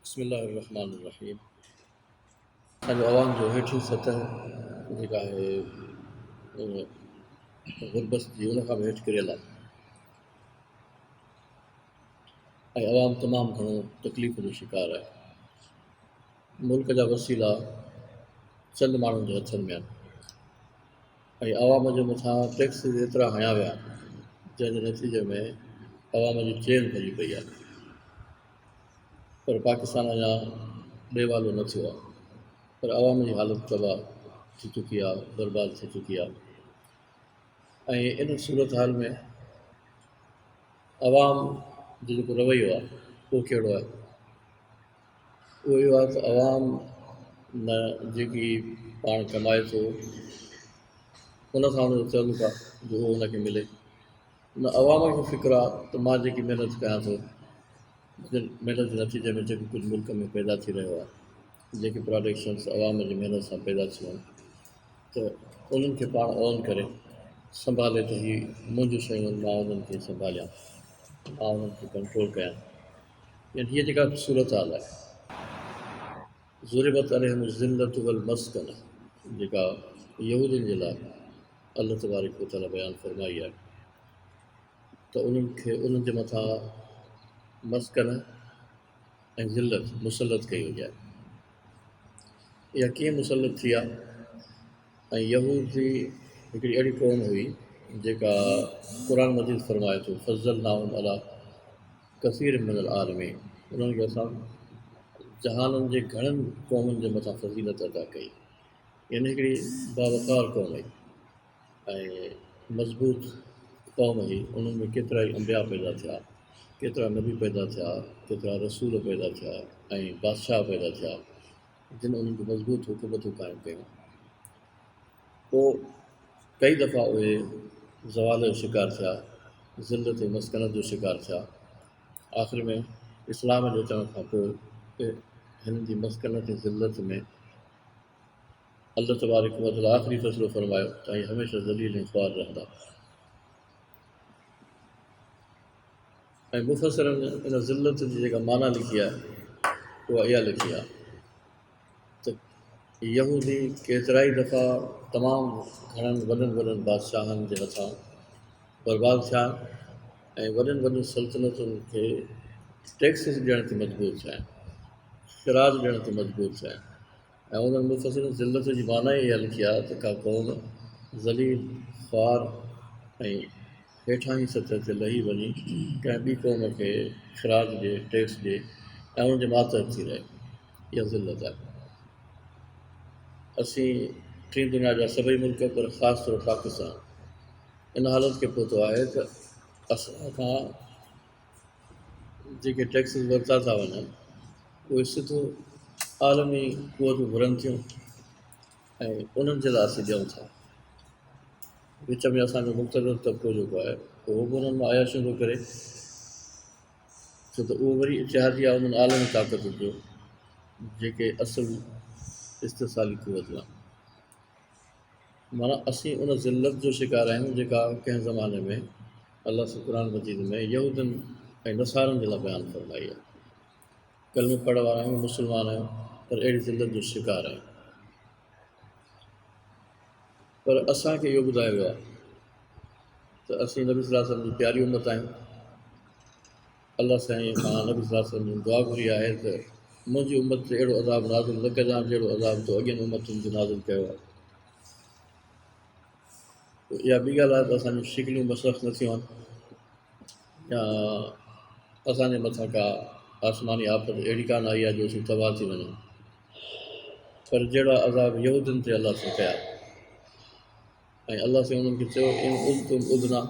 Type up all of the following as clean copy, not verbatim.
बिस्मिल्लाहिर्रहमानिर्रहीम। असांजो आवाम जो हेठि सतह जेका आहे गुरबत जी उन खां बि हेठि किरियल आहे ऐं आवाम तमामु घणो तकलीफ़ जो शिकार आहे। मुल्क जा वसीला चंद माण्हुनि जे हथनि में आहिनि ऐं आवाम जे मथां टैक्स एतिरा हया विया जंहिंजे नतीजे में आवाम जी जेल भरी पई आहे। पर पाकिस्तान अञा ॾेवालो न थियो आहे, पर आवाम जी हालति तबाह थी चुकी आहे, बर्बाद थी चुकी आहे। ऐं इन सूरत हाल में आवाम जो जेको रवैयो आहे उहो कहिड़ो आहे? उहो इहो आहे त आवाम न जेकी पाण कमाए थो उन सां हुनजो तालुक़ु आहे जो उहो हुनखे मिले, न आवाम खे फ़िक्र आहे त मां जेकी महिनत कयां थो महिनत जे नतीजे में जेको कुझु मुल्क में पैदा थी रहियो आहे, जेके प्रोडक्शन्स आवाम जी महिनत सां पैदा थियूं आहिनि त उन्हनि खे पाण ऑन करे संभाले त हीअ मुंहिंजियूं शयूं मां उन्हनि खे संभालियां, मां उन्हनि खे कंट्रोल कयां। यानी हीअ जेका सूरत हाल आहे ज़ुरिबत अलैहिम ज़िल्लत वल मस्कन जेका यहूदियुनि जे लाइ अल्लाह तबारक व तआला बयानु फरमाई आहे त उन्हनि खे उन्हनि जे मथां मस्कन ऐं ज़िल्लत मुसलत कई वई आहे। इहा कीअं मुसलत थी आहे? ऐं यहूदी हिकिड़ी अहिड़ी क़ौम हुई जेका क़ुर मजीद फरमाए थो फ़ज़लनाहुम अला कसीर मिनल आलमीन, उन्हनि खे असां जहाननि जे घणनि क़ौमुनि जे मथां फ़ज़ीलत अदा कई। यानी हिकिड़ी बावक़ार क़ौम हुई ऐं मज़बूत क़ौम हुई। उन्हनि में केतिरा ई अंबिया पैदा थिया, केतिरा नबी पैदा थिया, केतिरा रसूल पैदा थिया ऐं बादशाह पैदा थिया जिन उन्हनि खे मज़बूत हुकूमतूं क़ाइमु कयूं। पोइ कई दफ़ा उहे ज़वाल जो शिकार थिया, ज़िल्लत ऐं मस्कनत जो शिकार थिया। आख़िर में इस्लाम जे अचण खां पोइ हिननि जी मस्कनत ऐं ज़िल्लत में अल्लाह तबारक व तआला आख़िरी फ़ैसिलो फरमायो त हीअ हमेशह ज़लील ऐं ख़्वार रहंदा। ऐं मुफ़सरनि इन ज़िल्लत जी जेका माना लिखी आहे उहा इहा लिखी आहे त यहूदी केतिरा ई दफ़ा तमामु घणनि वॾनि बादशाहनि जे हथां बर्बाद थिया ऐं वॾियुनि सल्तनतुनि खे टैक्सिस ॾियण ते मजबूर थिया आहिनि, ख़िराज ॾियण ते मजबूर थिया आहिनि। ऐं उन्हनि मुफ़सरनि ज़िल्लत जी माना ई इहा लिखी आहे त का क़ौम ज़लील ख़्वार ऐं हेठां ई सतह ते लही वञी कंहिं ॿी क़ौम खे ख़िराज ॾिए, टैक्स ॾिए ऐं उन्हनि जे मातहत थी रहे, इहा ज़िल्लत आहे। असीं टी दुनिया जा सभई मुल्क पर ख़ासि तौर पाकिस्तान इन हालत खे पहुतो आहे त असां खां जेके टैक्सिस वरिता था वञनि उहे सिधो आलमी क़ुवतूं घुरनि थियूं ऐं उन्हनि जे लाइ असीं ॾियूं था। विच में असांजो मुक़तदर तबिको जेको आहे उहो बि उन्हनि मां आयाशियूं थो करे, छो त उहो वरी इतिहादी आहे उन्हनि आलमी ताक़तुनि जो जेके असुलु इस्तिसाली क़ुवतूं आहिनि। माना असीं उन ज़िल्लत जो शिकार आहियूं जेका कंहिं ज़माने में अल्लाह क़ुर मजीद में यहूदियुनि ऐं नसारनि जे लाइ बयानु फरमाई आहे। कलमे पढ़ण वारा आहियूं, मुस्लमान आहियूं, पर अहिड़ी ज़िल्लत जो शिकार आहियूं। पर असांखे इहो ॿुधायो वियो आहे त असीं नबी सल्लल्लाहु अलैहि वसल्लम जी प्यारी उम्मत आहियूं। अल्लाह साईं खां नबी सल्लल्लाहु अलैहि वसल्लम जी दुआ घुरी आहे त मुंहिंजी उम्मत ते अहिड़ो अज़ाब नाज़िल न कजांइ जहिड़ो अज़ाब तो अॻियनि उम्मतुनि ते नाज़िल कयो आहे। इहा ॿी ॻाल्हि आहे त असांजूं शिकिलियूं मसख़ न थियूं आहिनि या असांजे मथां का आसमानी आफ़त अहिड़ी कान आई आहे जो असीं तबाह थी वञूं। पर जहिड़ा अज़ाब यहूदियुनि ते अलाह सां कया ऐं अलाह सां उन्हनि खे चयो इन उज़्तुम उदना,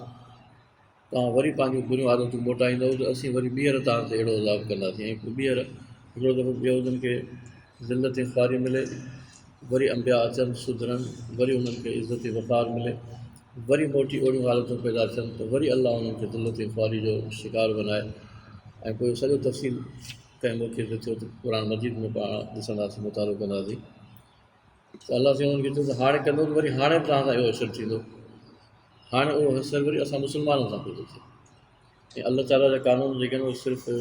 तव्हां वरी पंहिंजूं बुरियूं आदतूं मोटाईंदव त असीं वरी ॿीहर तव्हां ते अहिड़ो अज़ाब कंदासीं। ऐं ॿीहर हिकिड़ो दफ़ो यहूदियुनि खे ज़िल्लत ऐं ख़्वारी मिले, वरी अंबिया अचनि सुधरनि, वरी उन्हनि खे इज़त वफ़ार मिले, वरी मोटी ओड़ियूं हालतूं पैदा थियनि त वरी अलाह उन्हनि खे ज़िल्लत ऐं ख़्वारी जो शिकार बनाए। ऐं पोइ सॼो तफ़सील कंहिं मौक़े ते थियो त क़ुर मजीद में पाण ॾिसंदासीं, मुतालो कंदासीं त अलाह साईं उन्हनि खे चयो त हाणे कंदो त वरी हाणे तव्हां सां इहो असरु थींदो। हाणे उहो असरु वरी असां मुस्लमाननि सां पियो थो थिए। ऐं अलाह ताला जा क़ानून जेके आहिनि उहे सिर्फ़ु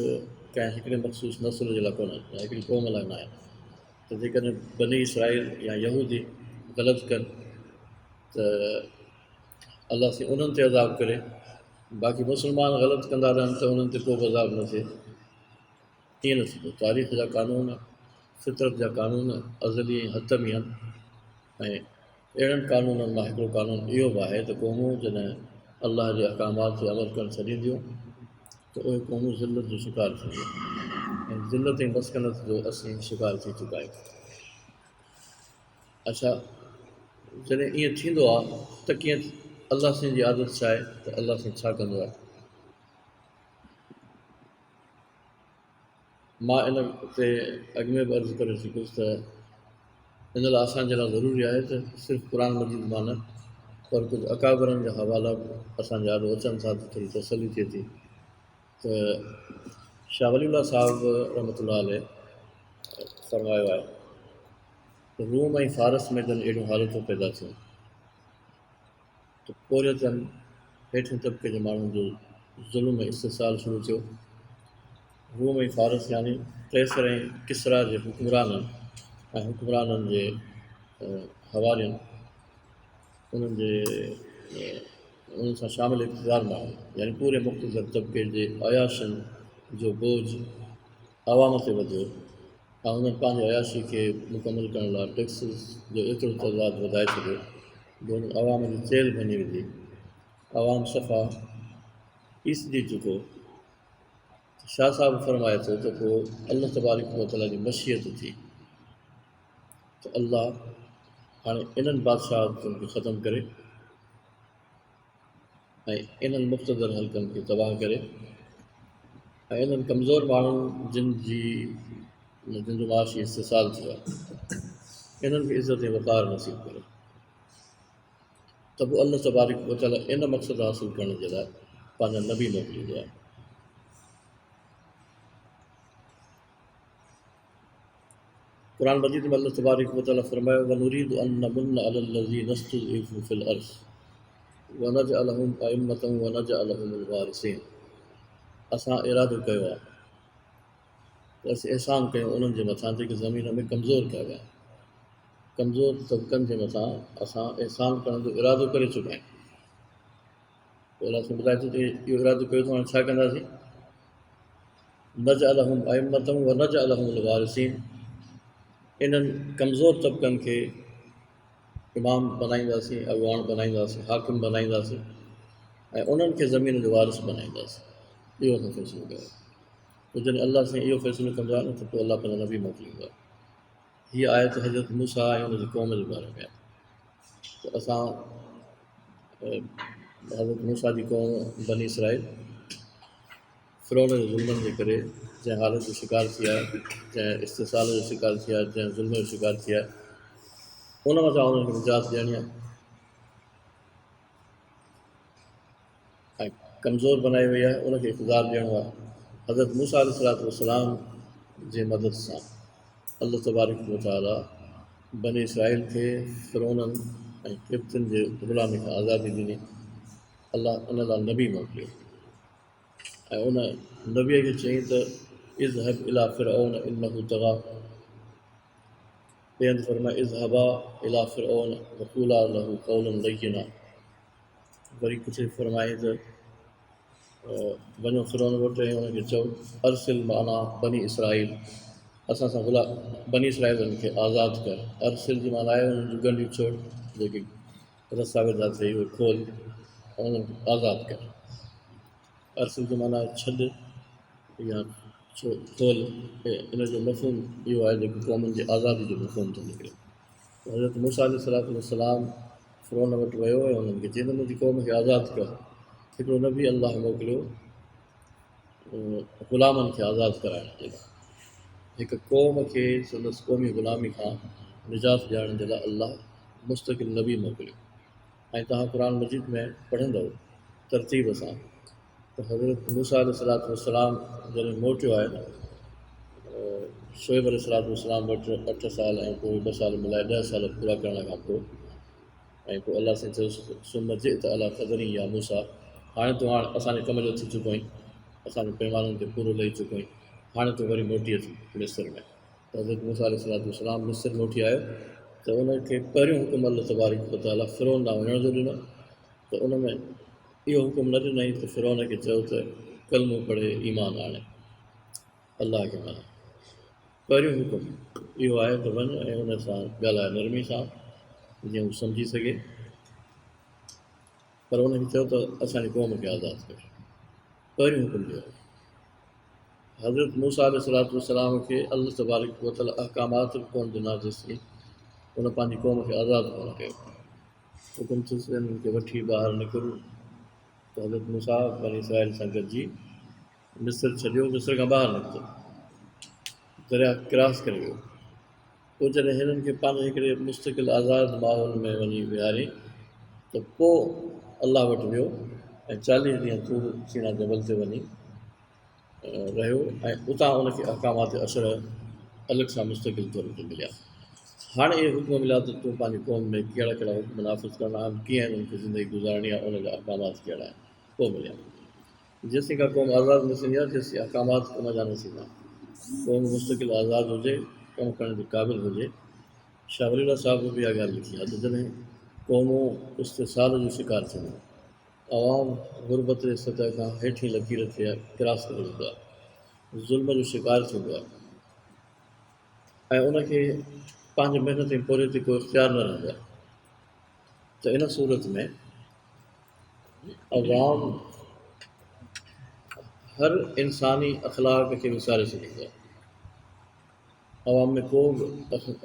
कंहिं हिकिड़े मख़सूस नस्ल जे लाइ कोन्हनि या हिकिड़ी क़ौम लाइ न आहे। त जेकॾहिं बनी इसराईल या यहूदी ग़लति कनि त अलाह साईं उन्हनि ते अज़ाब करे, बाक़ी मुस्लमान ग़लति कंदा रहनि त उन्हनि ते को बि अज़ाब न थिए। ईअं न थींदो। तारीख़ जा क़ानून, फितरत जा क़ानून अज़ली ऐं हतमी आहिनि। ऐं अहिड़नि क़ानूननि मां हिकिड़ो क़ानून इहो बि आहे त क़ौमूं जॾहिं अलाह जे अहकामात ते अमल करणु छॾींदियूं त उहे क़ौमूं ज़िलत जो शिकार थींदियूं ऐं ज़िलत ऐं मस्कनत जो असीं शिकार थी चुका आहियूं। अच्छा, जॾहिं ईअं थींदो आहे त कीअं अलाह साईं जी आदत छा आहे त अलाह साईं छा कंदो आहे। मां इन ते अॻु में बि अर्ज़ु करे चुकियुसि त इन लाइ असांजे लाइ ज़रूरी आहे त सिर्फ़ु क़ुर मजीद मां न पर कुझु अकाबरनि जा हवाला बि असांजा ॾाढो अचनि था त थोरी तसली थिए थी। त शाह वलीउल्लाह साहिब रहमतुल्लाह अलैह फरमायो आहे त रूम ऐं फारस में जन अहिड़ियूं हालतूं पैदा थियूं त पोरियतनि हेठि तबिके जे माण्हुनि जो ज़ुल्म ऐं इस्तिसाल शुरू थियो। रूम ऐं फारस यानी कैसर ऐं किसरा जे हुकुमराननि ऐं हुकुमराननि जे हवारियुनि उन्हनि सां शामिल इक़्तिदार माण्हू यानी पूरे मुख़्तलिफ़ तबिके जे अयाशनि जो बोझ अवाम ते वधियो ऐं उन्हनि पंहिंजे अयाशी खे मुकमल करण लाइ टैक्सिस जो एतिरो तइदादु वधाए छॾियो जो उन्हनि अवाम जी चेल भञी विधी। अवाम सफ़ा ईसजी चुको। शाह साहिब फरमाए थो त पोइ अल्लाह तबारक व तआला जी मशीयत थी त अल्लाह हाणे इन्हनि बादशाहतुनि खे ख़तमु करे ऐं इन्हनि मुक़्तदर हल्कनि खे तबाह करे ऐं इन्हनि कमज़ोर माण्हुनि जिन जो माशी इस्तिसाल थियो आहे इन्हनि खे इज़त ऐं वक़ार नसीब करे। त पोइ अल्लाह तबारक व तआला इन मक़सदु हासिलु करण जे लाइ पंहिंजा नबी मोकिलींदो आहे। क़ुर मजीद में अल्लाह तबारक व तआला फरमायो वनुरीदु अन नमुन्न अलल लज़ीना इस्तुज़इफ़ू फ़िल अर्ज़ वनजअलहुम अइम्मतन वनजअलहुमुल वारिसीन। असां इरादो कयो आहे त असीं अहसान कयूं उन्हनि जे मथां जेके ज़मीन में कमज़ोर कया विया। कमज़ोर तबिकनि जे मथां असां अहसान करण जो इरादो करे चुका आहियूं। पोइ अलाह साईं ॿुधाए थो त इहो इरादो कयो त हाणे छा कंदासीं। नजअलहुम अइम्मतन वनजअलहुमुल वारिसीन। इन्हनि कमज़ोर तबिकनि खे इमाम बनाईंदासीं, अॻवान बनाईंदासीं, हाकिम बनाईंदासीं ऐं उन्हनि खे ज़मीन जो वारिस बनाईंदासीं। इहो असां फ़ैसिलो कयो। पोइ जॾहिं अलाह साईं इहो फ़ैसिलो कंदो आहे न त पोइ अलाह पंहिंजा नबी मोकिलींदो आहे। हीअ आयत हज़रत मूसा ऐं हुनजी क़ौम जे बारे में आहे। त असां हज़रत मूसा जी क़ौम बनी इसराईल फ़िरौन जे ज़ुल्मनि जे करे जंहिं हालत जो शिकार थी आहे, जंहिं इस्तिसाल जो शिकार थी आहे, जंहिं ज़ुल्म जो शिकार थी आहे, उन मथां उन्हनि खे निजात ॾियणी आहे ऐं कमज़ोर बनाई वई आहे उनखे इक़्तिदार ॾियणो आहे। हज़रत मूसा अलैहिस्सलाम जे मदद सां अल्लाह तबारक व तआला बनी इसराईल खे फ़िरौननि ऐं क़िब्तियुनि जे ग़ुलामी खां आज़ादी ॾिनी। अलाह उन लाइ नबी मोकिलियो ऐं उन नबीअ खे चयईं त इज़हब इला फ़िरऔन इन्नहु तग़ा। ॿिए हंधि फरमाए इज़हबा इला फ़िरऔन वक़ूला लहू क़ौलन लय्यिना। वरी किथे फरमाए त वञो फ़िरौन वटि ऐं हुनखे चओ अरसिल माना बनी इसराईल, असां सां बनी इसराईलनि खे आज़ादु कर। अरसिल जी माना आहे उन्हनि जूं ॻंढियूं छोड़, जेके रसा वेदा थिए उहे खोल ऐं उन्हनि खे आज़ादु कर। अरसिल जी माना आहे छॾ या खोल। इन जो मफ़हूम इहो आहे जेको क़ौमुनि जी आज़ादी जो मफ़हूम थो निकिरे। हज़रत मूसा अलैहिस्सलाम फ़िरौन वटि वियो ऐं उन्हनि खे चई त मुंहिंजी क़ौम खे आज़ादु कर। हिकिड़ो नबी अलाह मोकिलियो ग़ुलामनि खे आज़ादु कराइण जे लाइ। हिकु क़ौम खे संदसि क़ौमी ग़ुलामी खां निजात ॾियारण जे लाइ अलाह मुस्तक़िल नबी मोकिलियो। ऐं तव्हां क़ुर मजीद में पढ़ंदव तरतीब सां त हज़रत मूसा अलैहिस्सलाम जॾहिं मोटियो आहे शोएब अलैहिस्सलाम वटि 8 साल ऐं पोइ 2 साल मिलाए 10 साल पूरा करण खां पोइ ऐं पोइ अलाह साईं चयोसि सुम जिअत अला क़दरी या मूसा, हाणे तूं असांजे कम जो थी चुको आहीं, असांजे पैमाननि ते पूरो लही चुको आहीं। हाणे तो वरी मोटी अच मिस्र में। त हज़रत मूसा अलैहिस्सलाम मिस्र मोटी आयो त उनखे पहिरियों हुकुम अल्लाह तबारक व तआला फ़िरौन ॾांहुं वञण जो ॾिनो। त उन में इहो हुकुम न ॾिनई त फ़िरौन खे चयो त कलमो पढ़े ईमान आणे अलाह खे मञे। पहिरियों हुकुम इहो आहे त वञ ऐं उन सां ॻाल्हाए नरमी सां जीअं हू सम्झी सघे। पर उनखे चयो त असांजी क़ौम खे आज़ादु कयो। पहिरियों हुकुम इहो आहे। हज़रत मूसा अलैहिस्सलाम खे अल्लाह तबारक व तआला अहकामात कोन ॾिना जेसिताईं उन पंहिंजी क़ौम खे आज़ादु कोन कयो। हुकुम थियुसि हिननि खे वठी ॿाहिरि निकिरो। त हज़रत मूसा बनी इसराईल सां गॾिजी मिस्र छॾियो, मिस्र खां ॿाहिरि निकितो, दरिया क्रॉस करे वियो। पोइ जॾहिं हिननि खे पंहिंजे हिकिड़े मुस्तक़िल आज़ादु माहौल में वञी विहारे त पोइ अलाह वटि वियो ऐं 40 ॾींहं तूर सीना जबल ते वञी रहियो ऐं उतां उनखे अहकामात असर अलॻि सां मुस्तक़िल तौर ते मिलिया। हाणे इहे हुकुम मिलिया त तूं पंहिंजी क़ौम में कहिड़ा कहिड़ा हुकुम नाफ़िज़ करणा आहिनि, कीअं हिननि खे ज़िंदगी गुज़ारणी आहे, उनजा अहकामात कहिड़ा आहिनि, पोइ मिलिया। जेसीं खां क़ौम आज़ादु न थींदी आहे तेसीं अहकामात कम जा न थींदा। क़ौम मुस्तक़िल आज़ादु हुजे, कमु करण जे क़ाबिल हुजे। शाह वलीउल्लाह साहिब बि इहा ॻाल्हि लिखी आहे त जॾहिं क़ौमूं इस्तिसाल जो शिकार थींदियूं, अवाम गुरबत जे सतह खां हेठि लकीर खे क्रॉस करे वेंदो आहे, ज़ुल्म जो शिकार थींदो आहे ऐं उनखे पंहिंजे महिनत ऐं पोरे ते को इख़्तियार न रहंदो आहे। त इन सूरत में अवाम हर इंसानी अख़लाक खे विसारे सघंदो आहे। अवाम में को बि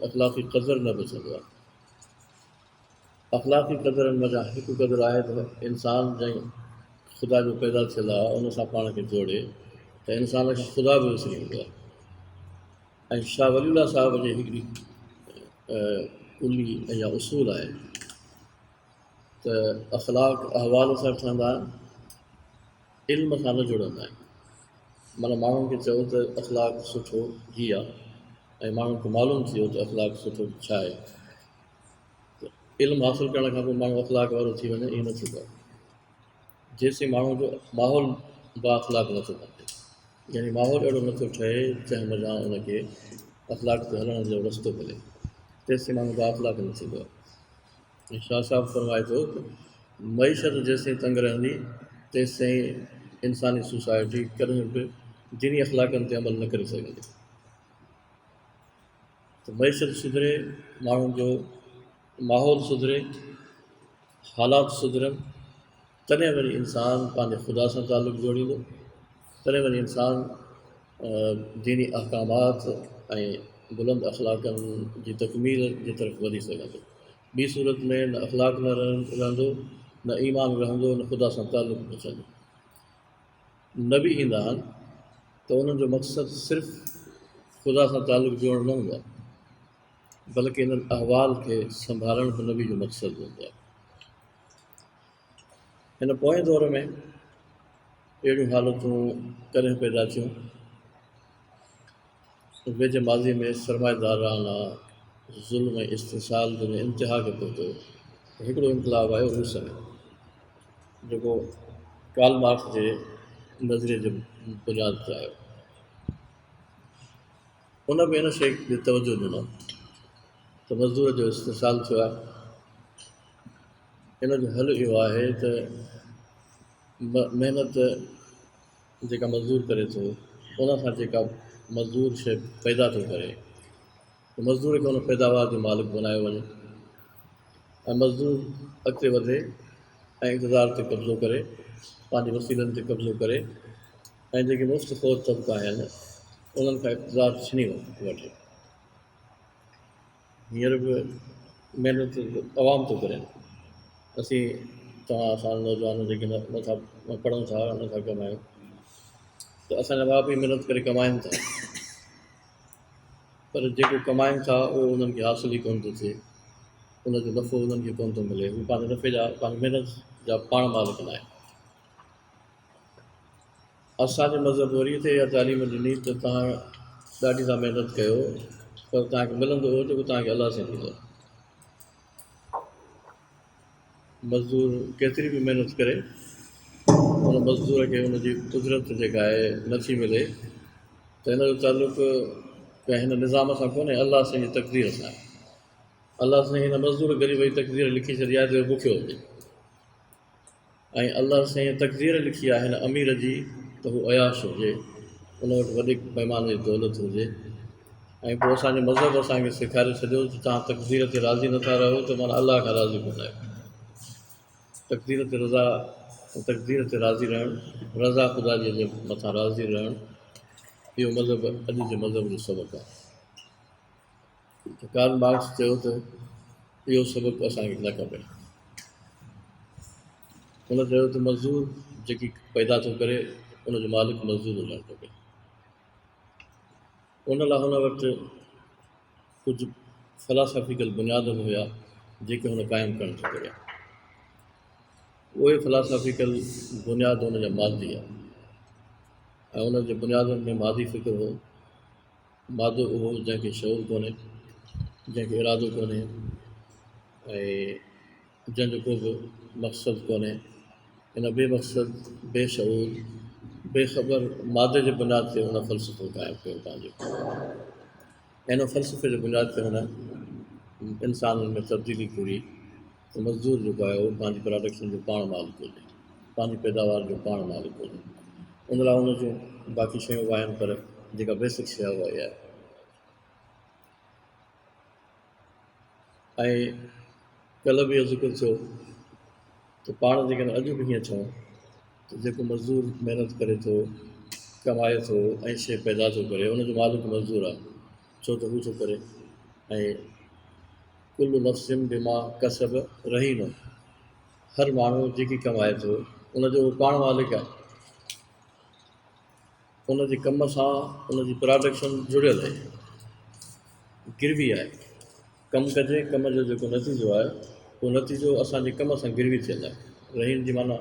अख़लाक़ी क़दुरु न बचंदो आहे। अख़लाक़ी क़दुरनि मज़ा हिकु क़दुरु आहे त इंसान जंहिं ख़ुदा जो पैदा थियल आहे उन सां पाण खे जोड़े त इंसान खे ख़ुदा बि विसरी वेंदो आहे। ऐं शाह वलीउल्लाह साहिब जी हिकिड़ी कुली या उसूल आहे त अख़लाक अहवाल सां ठहंदा आहिनि, इल्म सां न जुड़ंदा आहिनि। माना माण्हुनि खे चयो त अख़लाक सुठो हीअ आहे ऐं माण्हुनि खे मालूम थी वियो त अख़लाक सुठो छा आहे। त इल्मु हासिलु करण खां पोइ माण्हू अख़लाक वारो थी वञे, ईअं न थींदो आहे जेसीं माण्हू जो माहौल बाअख़लाक नथो बणिजे, यानी माहौल अहिड़ो नथो ठहे जंहिं मज़ा उनखे अख़लाक ते हलण जो रस्तो मिले, तेसीं माण्हू बाअख़लाक न थींदो आहे। ऐं शाह साहिबु फरमाए थो त मईशत जेसिताईं तंग रहंदी तेसिताईं इंसानी सोसाइटी कॾहिं बि दीनी अख़लाक़नि ते अमल न करे सघंदी। त मईशत सुधरे, माण्हुनि जो माहौल सुधरे, हालात सुधरनि, तॾहिं वरी इंसान पंहिंजे ख़ुदा सां तालुक़ु जोड़ींदो, तॾहिं वरी इंसान दीनी अहकामात ऐं बुलंद अख़लाक़नि जी तकमील जी तरफ़ वधी सघंदो। ॿी सूरत में न अख़लाक न रहंदो, न ईमान रहंदो, न ख़ुदा सां तालुक़ु बचंदो। न बि ईंदा आहिनि त उन्हनि जो मक़सदु सिर्फ़ु ख़ुदा सां तालुक़ु जोड़णु न हूंदो आहे, बल्कि इन्हनि अहवाल खे संभालणु बि नबी जो मक़सदु हूंदो आहे। हिन पोएं दौर में अहिड़ियूं हालतूं कॾहिं पैदा थियूं, वेझे माज़ी में सरमाएदाराना ज़ुल्म ऐं इस्तिसाल जॾहिं इंतिहा खे पहुतो त हिकिड़ो इनकलाब आयो रूस में, जेको कार्ल मार्क्स जे नज़रिये जे बुनियाद ते आयो। उन बि इन शइ ते तवजो ॾिनो त मज़दूर जो इस्तिसाल थियो आहे। इन जो हल इहो आहे त महिनत जेका मज़दूर करे थो उन सां जेका मज़दूर शइ पैदा थो करे त मज़दूर खे उन पैदावार जो मालिक बणायो वञे ऐं मज़दूर अॻिते वधे ऐं इक़्तिदार ते कब्ज़ो करे, पंहिंजे वसीलनि ते कब्ज़ो करे ऐं जेके मुफ़्त फ़ौज तबिका आहिनि उन्हनि खां इक़्तिदार छिनी वठे। हींअर बि महिनत अवाम थो करे। असीं असां नौजवान जेके नथा पढ़ूं था, नथा कमायूं, त असांजा माउ पीउ महिनत करे कमाइनि था, पर जेको कमाइनि था उहो उन्हनि खे हासिलु ई कोन थो थिए, उनजो नफ़ो उन्हनि खे कोन थो मिले। हू पंहिंजे नफ़े जा, पंहिंजी महिनत जा पाण मालिक न आहे। असांजे मज़हब वरी ते इहा तालीम ॾिनी त तव्हां ॾाढी था महिनत कयो, पर तव्हांखे मिलंदो उहो जेको तव्हांखे अलाह सां ॾींदो। मज़दूर केतिरी बि महिनत करे उन मज़दूर खे उनजी उजरत जेका आहे नथी मिले त हिन जो तालुक़ु कंहिं हिन निज़ाम सां कोन्हे, अलाह साईं जी तक़दीर सां आहे। अलाह साईं हिन मज़दूर ग़रीब जी तक़दीर लिखी छॾी आहे त बुखियो हुजे, ऐं अलाह साईं तक़दीर लिखी आहे हिन अमीर जी त हू अयाश हुजे, उन वटि वॾी पैमाने जी दौलत हुजे। ऐं पोइ असांजे मज़हब असांखे सेखारे छॾियो त तव्हां तक़दीर ते राज़ी नथा रहो त माना अलाह खां राज़ी कोन आहियो। तक़दीर ते राज़ी रहणु, रज़ा ख़ुदा जी जे मथां राज़ी रहणु, इहो मज़हब अॼु जे मज़हब जो सबक़ु आहे। त कार्ल मार्क्स चयो त इहो सबक़ु असांखे न खपे। हुन चयो त मज़दूर जेकी पैदा थो करे उनजो मालिक मज़दूर हुजणु खपे। उन लाइ हुन वटि कुझु फ़िलासफ़िकल बुनियाद हुया जेके हुन क़ाइमु करणु थो करे। उहे फ़िलासफ़िकल बुनियाद हुनजा मादी आहे, ऐं उनजे बुनियादनि में मादी फ़िक्र हो। मादो उहो जंहिंखे शऊर कोन्हे, जंहिंखे इरादो कोन्हे, ऐं जंहिंजो को बि मक़सदु कोन्हे। हिन बेमक़सद, बेशऊर, बेख़बर मादे जे बुनियाद ते हुन फ़लसफ़ो क़ाइमु कयो पंहिंजो। ऐं हिन फ़लसफ़े जे बुनियाद ते हुन इंसाननि में तब्दीली घुरी त मज़दूर जेको आहे उहो पंहिंजी प्रोडक्शन जो पाण मालिक हुजे, पंहिंजी पैदावार जो पाण मालिक हुजे। उन लाइ हुन जूं बाक़ी शयूं आहिनि, पर जेका बेसिक शइ उहा इहा आहे। ऐं कल्ह बि इहो ज़िक्र थियो त पाण जेकॾहिं अॼु बि हीअं चऊं त जेको मज़दूर महिनत करे थो, कमाए थो ऐं शइ पैदा थो करे, उनजो मालिक मज़दूर आहे, छो त हू थो करे। ऐं कुल नफ़्सिन बिमा कसब रहीनो, हर माण्हू जेकी कमाए थो उनजो उहो पाण मालिक आहे। उनजे कम सां उनजी प्रोडक्शन जुड़ियल आहे, गिरवी आहे। कमु कजे, कम जो जेको नतीजो आहे उहो नतीजो असांजे कम सां गिरवी थियल आहे। रहीन जी माना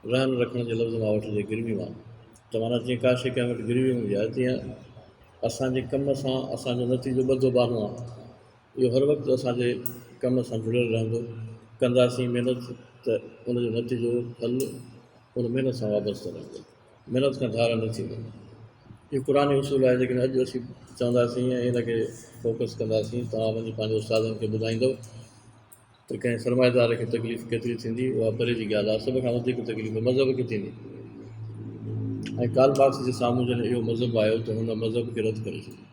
रहन रखण जे लफ़्ज़ मां वठिजे गिरवी मां, त माना जीअं का शइ कंहिं वटि गिरवी हूंदी आहे, तीअं असांजे कम सां असांजो नतीजो ॿधो बानो आहे। इहो हर वक़्तु असांजे कम सां जुड़ियल रहंदो। कंदासीं महिनत त उनजो नतीजो फल उन महिनत सां वाबस्तो रहंदो, महिनत खां धार न थींदो। इहो क़ुरानी उसूल आहे। जेकॾहिं अॼु असीं चवंदासीं ऐं हिनखे फोकस कंदासीं, तव्हां वञी पंहिंजे उस्तादनि खे ॿुधाईंदव त कंहिं सरमाएदार खे तकलीफ़ केतिरी थींदी, उहा परे जी ॻाल्हि आहे। सभ खां वधीक तकलीफ़ मज़हब खे थींदी। ऐं कार्ल मार्क्स जे साम्हूं जॾहिं इहो मज़हब आयो त हुन मज़हब खे रद्द करे छॾियो।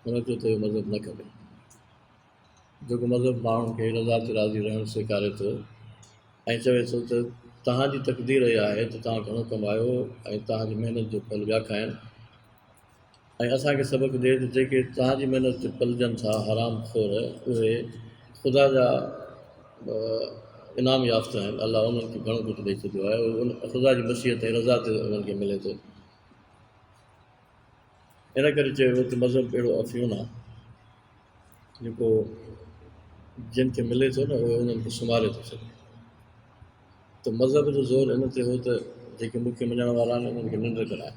हुन चयो त इहो मज़हब न खपे। जेको मज़हब माण्हुनि खे रज़ा ते राज़ी रहणु सेखारे थो ऐं चवे थो त तव्हांजी तक़दीर इहा आहे त तव्हां घणो कमायो ऐं तव्हांजी महिनत जो फल ॿिया खाइनि, ऐं असांखे सबक़ु ॾिए त जेके तव्हांजी महिनत ते पलजनि था हराम खोर, उहे ख़ुदा जा इनाम याफ़्ता आहिनि। अलाह उन्हनि खे घणो कुझु ॾेई छॾियो आहे, उन ख़ुदा जी मशीहत ऐं रज़ा ते उन्हनि खे मिले थो। इन करे चयो त मज़हब अहिड़ो अफ़्यून आहे जेको जिन खे मिले थो न उहे उन्हनि खे सुम्हारे थो सघे। त मज़हब जो ज़ोर इन ते हो त जेके मूंखे मञण वारा आहिनि उन्हनि खे निंड कराए,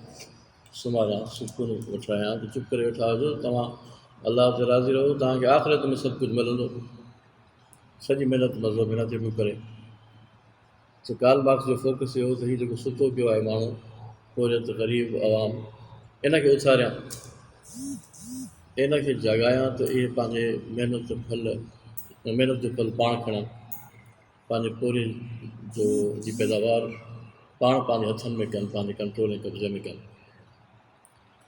सुम्हारियां, सुकून वठायां त चुप करे वेठा हुजो, तव्हां अलाह ते राज़ी रहो, तव्हांखे आख़िरत में सभु कुझु मिलंदो। सॼी महिनत मज़हब हिन ते पियो करे। त कार्ल मार्क्स जो फोकस इहो हो त हीउ जेको सुतो पियो आहे माण्हू, पोरियत ग़रीब अवाम, इनखे उथारियां, इनखे जॻायां त इहे पंहिंजे महिनत जो फल पाण खणनि, पंहिंजे पोरे जी पैदावार पाण पंहिंजे हथनि में कनि, पंहिंजे कंट्रोल ऐं कब्ज़े में कनि।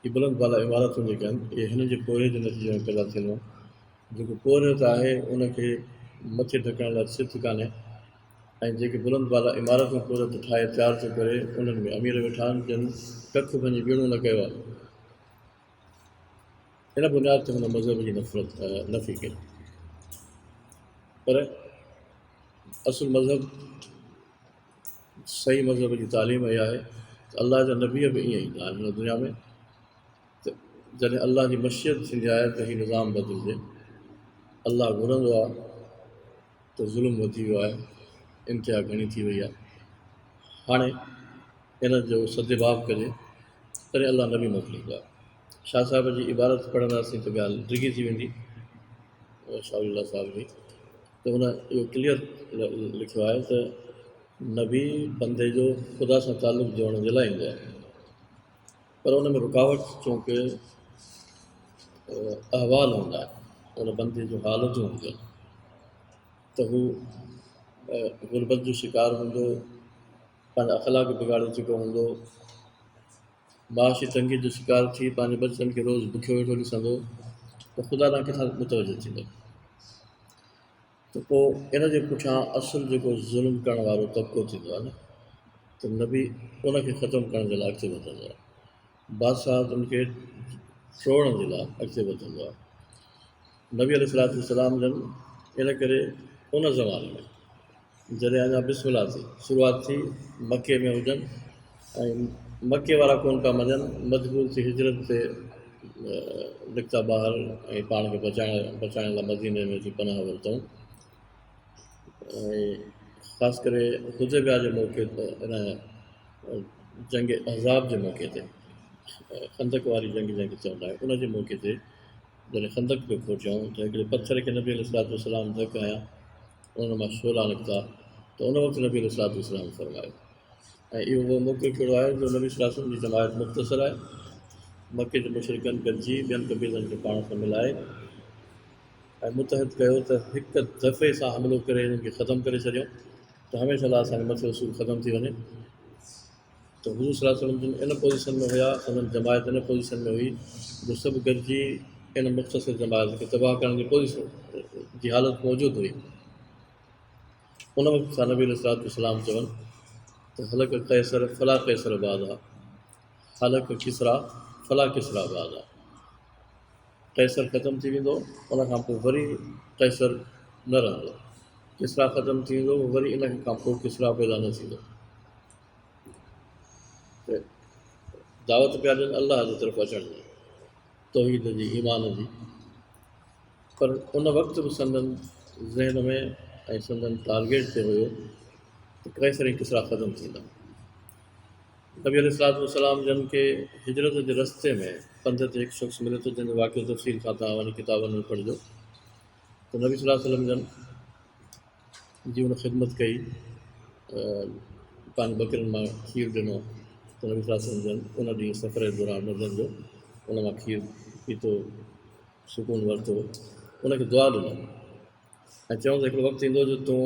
हीअ बुलंद बाला इमारतूं जेके आहिनि, इहे हिन जे पोरे जे नतीजे में पैदा थींदियूं। जेको पोरियत आहे उनखे मथे ढकण लाइ छित कान्हे, ऐं जेके बुलंद बाला इमारतूं पोरियत ठाहे तयारु थो करे, उन्हनि में अमीर वेठा आहिनि जिन कखु पंहिंजी ॿीणो न कयो आहे। हिन बुनियाद ते हुन मज़हब जी नफ़ी कई। पर असुल मज़हब, सही मज़हब जी तालीम इहा आहे त अलाह जा नबीअ बि ईअं ईंदा आहिनि हिन दुनिया में। त जॾहिं अलाह जी मशीयत थींदी आहे त हीउ निज़ाम बदिलिजे। अलाह घुरंदो आहे त ज़ुल्म वधी वियो आहे, इंतिहा घणी थी वई आहे, हाणे इन जो सदेबाब कजे, तॾहिं अलाह नबी मोकिलींदो आहे। शाह साहिब जी इबारत पढ़ंदासीं त ॻाल्हि डिघी थी वेंदी, शाह साहिब जी, त हुन इहो क्लियर लिखियो आहे त नबी बंदे जो ख़ुदा सां तालुक़ु जोड़ण जे लाइ ईंदो आहे, पर उन में रुकावट चूंकि अहवाल हूंदा आहिनि, उन बंदे जूं हालतूं हूंदियूं आहिनि, त हू गुरबत जो शिकार हूंदो, पंहिंजा अख़लाक बिगाड़े चुको हूंदो, माशी तंगी जो शिकार थी पंहिंजे बचनि खे रोज़ु बुखियो वेठो ॾिसंदो, त ख़ुदा ॾांहुं किथां मुतवजो थींदो। त पोइ इन जे पुठियां असुलु जेको ज़ुल्म करण वारो तबिको थींदो आहे न, त नबी उनखे ख़तमु करण जे लाइ अॻिते वधंदो आहे, बादशाहतुनि खे छोड़ण जे लाइ अॻिते वधंदो आहे। नबी अलैहिस्सलाम जन इन करे उन ज़माने में जॾहिं अञा बिस्मिल्लाह थी शुरूआति थी, मके में हुजनि ऐं मके वारा कोन पिया मञनि, मजबूर थी हिजरत ते निकिता ॿाहिरि ऐं पाण खे बचाइण लाइ मदीने में अची पनाह वरितऊं। ऐं ख़ासि करे हुदैबिया जे मौक़े ते इन जंग अहज़ाब जे मौक़े ते, खंदक वारी जंग जंहिंखे चवंदा आहियूं, उन जे मौक़े ते जॾहिं खंदक पियो खोटियऊं त हिकिड़े पथर खे नबी अलैहिस्सलाम धक हयां, उन मां शोला निकिता, त उन वक़्तु नबी अलैहिस्सलाम फरमायो। ऐं इहो उहो मौक़ो कहिड़ो आहे जो नबी अलैहिस्सलाम जी जमायत मुख़्तसर आहे, मके जे मुशरिकनि गॾिजी ॿियनि क़बीलनि खे पाण सां मिलाए ऐं मुतहद कयो त हिकु दफ़े सां हमिलो करे हिननि खे ख़तमु करे छॾियऊं, त हमेशह लाइ असांखे मथे उसूल ख़तमु थी वञे। त हुज़ूर सल्लल्लाहु अलैहि वसल्लम जिन इन पोज़ीशन में हुया, संदन जमायत इन पोज़ीशन में हुई जो सभु गॾिजी इन मुख़्तसिर जमायत खे तबाह करण जी पोज़ीशन जी हालत मौजूदु हुई। उन वक़्तु सां नबी अलैहिस्सलाम चवनि त हलक कैसर फला कैसर बाद आहे, हलक किसरा फला किसरा बाद आहे, कैसर ख़तमु थी वेंदो, उन खां पोइ वरी कैसर न रहंदो, किसरा ख़तमु थी वेंदो, वरी इन खां पोइ किसरा पैदा न थींदो। दावत पिया ॾियनि अलाह जी तरफ़ अचण जी, तौहीद जी, ईमान जी, पर उन वक़्तु बि संदन ज़हन में ऐं संदन टारगेट ते हुयो त कैसर ऐं किसरा ख़तमु थींदा। नबी अलैहिस्सलाम जन खे हिजरत जे रस्ते में पंध ते हिकु शख़्स मिले थो, जंहिंजो वाक़ियो तफ़सील सां तव्हां वञी किताबनि में पढ़िजो, त नबी सल्लल्लाहु अलैहि वसल्लम जन जी उन ख़िदमत कई, पंहिंजे बकरियुनि मां खीरु ॾिनो, त नबी सल्लल्लाहु अलैहि वसल्लम जन उन ॾींहुं सफ़र जे दौरान नज़र जो उन मां खीरु पीतो, सुकून वरितो, उनखे दुआ ॾिनो ऐं चयूं त हिकिड़ो वक़्तु ईंदो जो तूं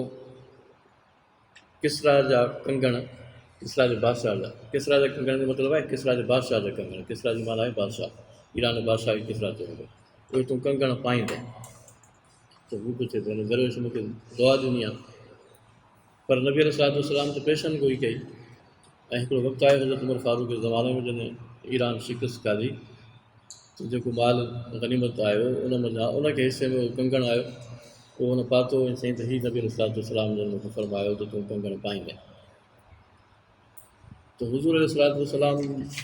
किसरा जा कंगण, किसरा जे बादशाह जा, किसरा जा कंगण जो मतिलबु आहे किसरा जे बादशाह जा कंगण, किसरा जी माना आहे बादशाह, ईरान जो बादशाह खे किसरा चइबो, उहे तूं कंगण पाईंदे, त हू बि चए थो हिन ज़रूरु मूंखे दुआ ॾिनी आहे। पर नबी अलैहिस्सलाम त पेशन गोई कई ऐं हिकिड़ो वक़्तु आहे हज़रत उमर फारूक जे ज़माने में जॾहिं ईरान शिकस्त खाधी, त जेको माल गनीमत आयो उन मंझां उनखे हिसे में उहो कंगण आयो, उहो हुन पातो ऐं चईं त हीउ नबी अलैहिस्सलाम जन मूंखे फरमायो त तूं कंगण पाईंदे। त हुज़ूर अलैहिस्सलाम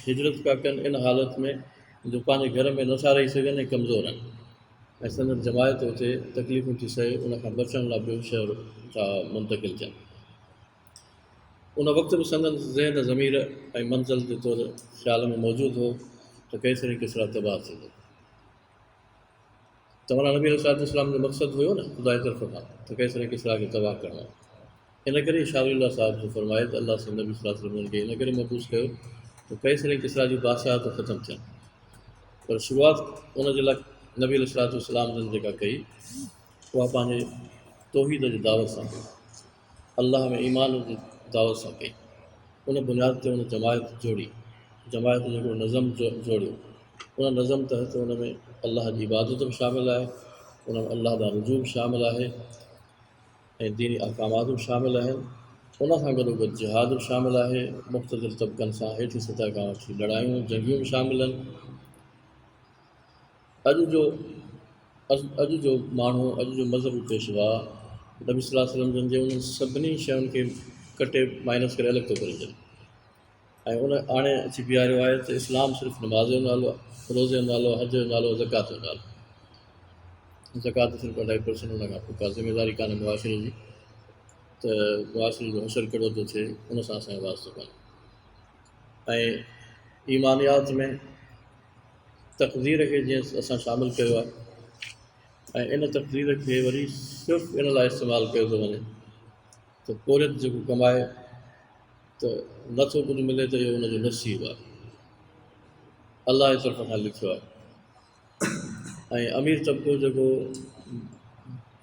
हिजरत पिया कनि इन हालत में जो पंहिंजे घर में नथा रही सघनि ऐं कमज़ोर आहिनि, ऐं संदन जमायत हुते तकलीफ़ूं थी सहे, उन खां बचण लाइ ॿियो शहर था मुंतक़िल थियनि। उन वक़्तु बि संदन ज़हन ज़मीर ऐं मंज़िल जे तौरु ख़्याल में मौजूदु हो त कैसर ऐं किसरा तबाह थींदो। तव्हां नबी अलैहिस्सलाम जो मक़सदु हुयो न ख़ुदा जी तरफ़ खां त कैसर ऐं किसरा खे तबाह करणो, इन करे शाहरुल्लाह साहिब जो फरमाए त अलाह सां नबी सल्लल्लाहु अलैहि वसल्लम खे इन करे महफ़ूज़ कयो त कैसर ऐं किसरा जी बादशाह त ख़तमु थियनि, पर शुरूआति उन जे लाइ नबी अलैहिस्सलाम जन जेका कई उहा पंहिंजे तौहीद जी दावत सां कई, अलाह में ईमान जी दावत सां कई, उन बुनियाद ते उन जमायत जोड़ी, जमायत जो हिकिड़ो नज़म जोड़ियो, उन नज़म तहत उन में अलाह जी इबादत बि शामिलु आहे, उन में अलाह जा रुजू बि शामिलु आहे ऐं दीनी अहकामात बि शामिलु आहिनि, उन सां गॾोगॾु जिहाद बि शामिलु आहे, मुख़्तलिफ़ तबिक़नि सां हेठि सतह खां वठी लड़ायूं जंगियूं बि शामिलु आहिनि। अॼु जो माण्हू, अॼु जो मज़हबी पेशवा नबी सल्लल्लाहु अलैहि वसल्लम जन जे उन्हनि सभिनी शयुनि खे कटे माइनस करे अलॻि थो करे छॾे ऐं उन हाणे अची बीहारियो आहे त इस्लाम सिर्फ़ु नमाज़ जो नालो आहे, रोज़े जो नालो, हज जो नालो, ज़कात जो नालो। ज़कात सिर्फ़ु 2.5%, उन खां पोइ का ज़िमेदारी कान्हे मुआशिरे जी, त मुआशिरे जो असरु कहिड़ो थो थिए उन सां असांजो वास्तो कान्हे। ऐं ईमानियात में तक़दीर खे जीअं असां शामिलु कयो आहे ऐं इन तक़दीर खे वरी सिर्फ़ु इन लाइ इस्तेमालु कयो थो वञे त पोरियत जेको कमाए त नथो कुझु मिले त इहो उनजो नसीबु आहे, अलाह जे तरफ़ खां लिखियो आहे। ऐं अमीर तबिको जेको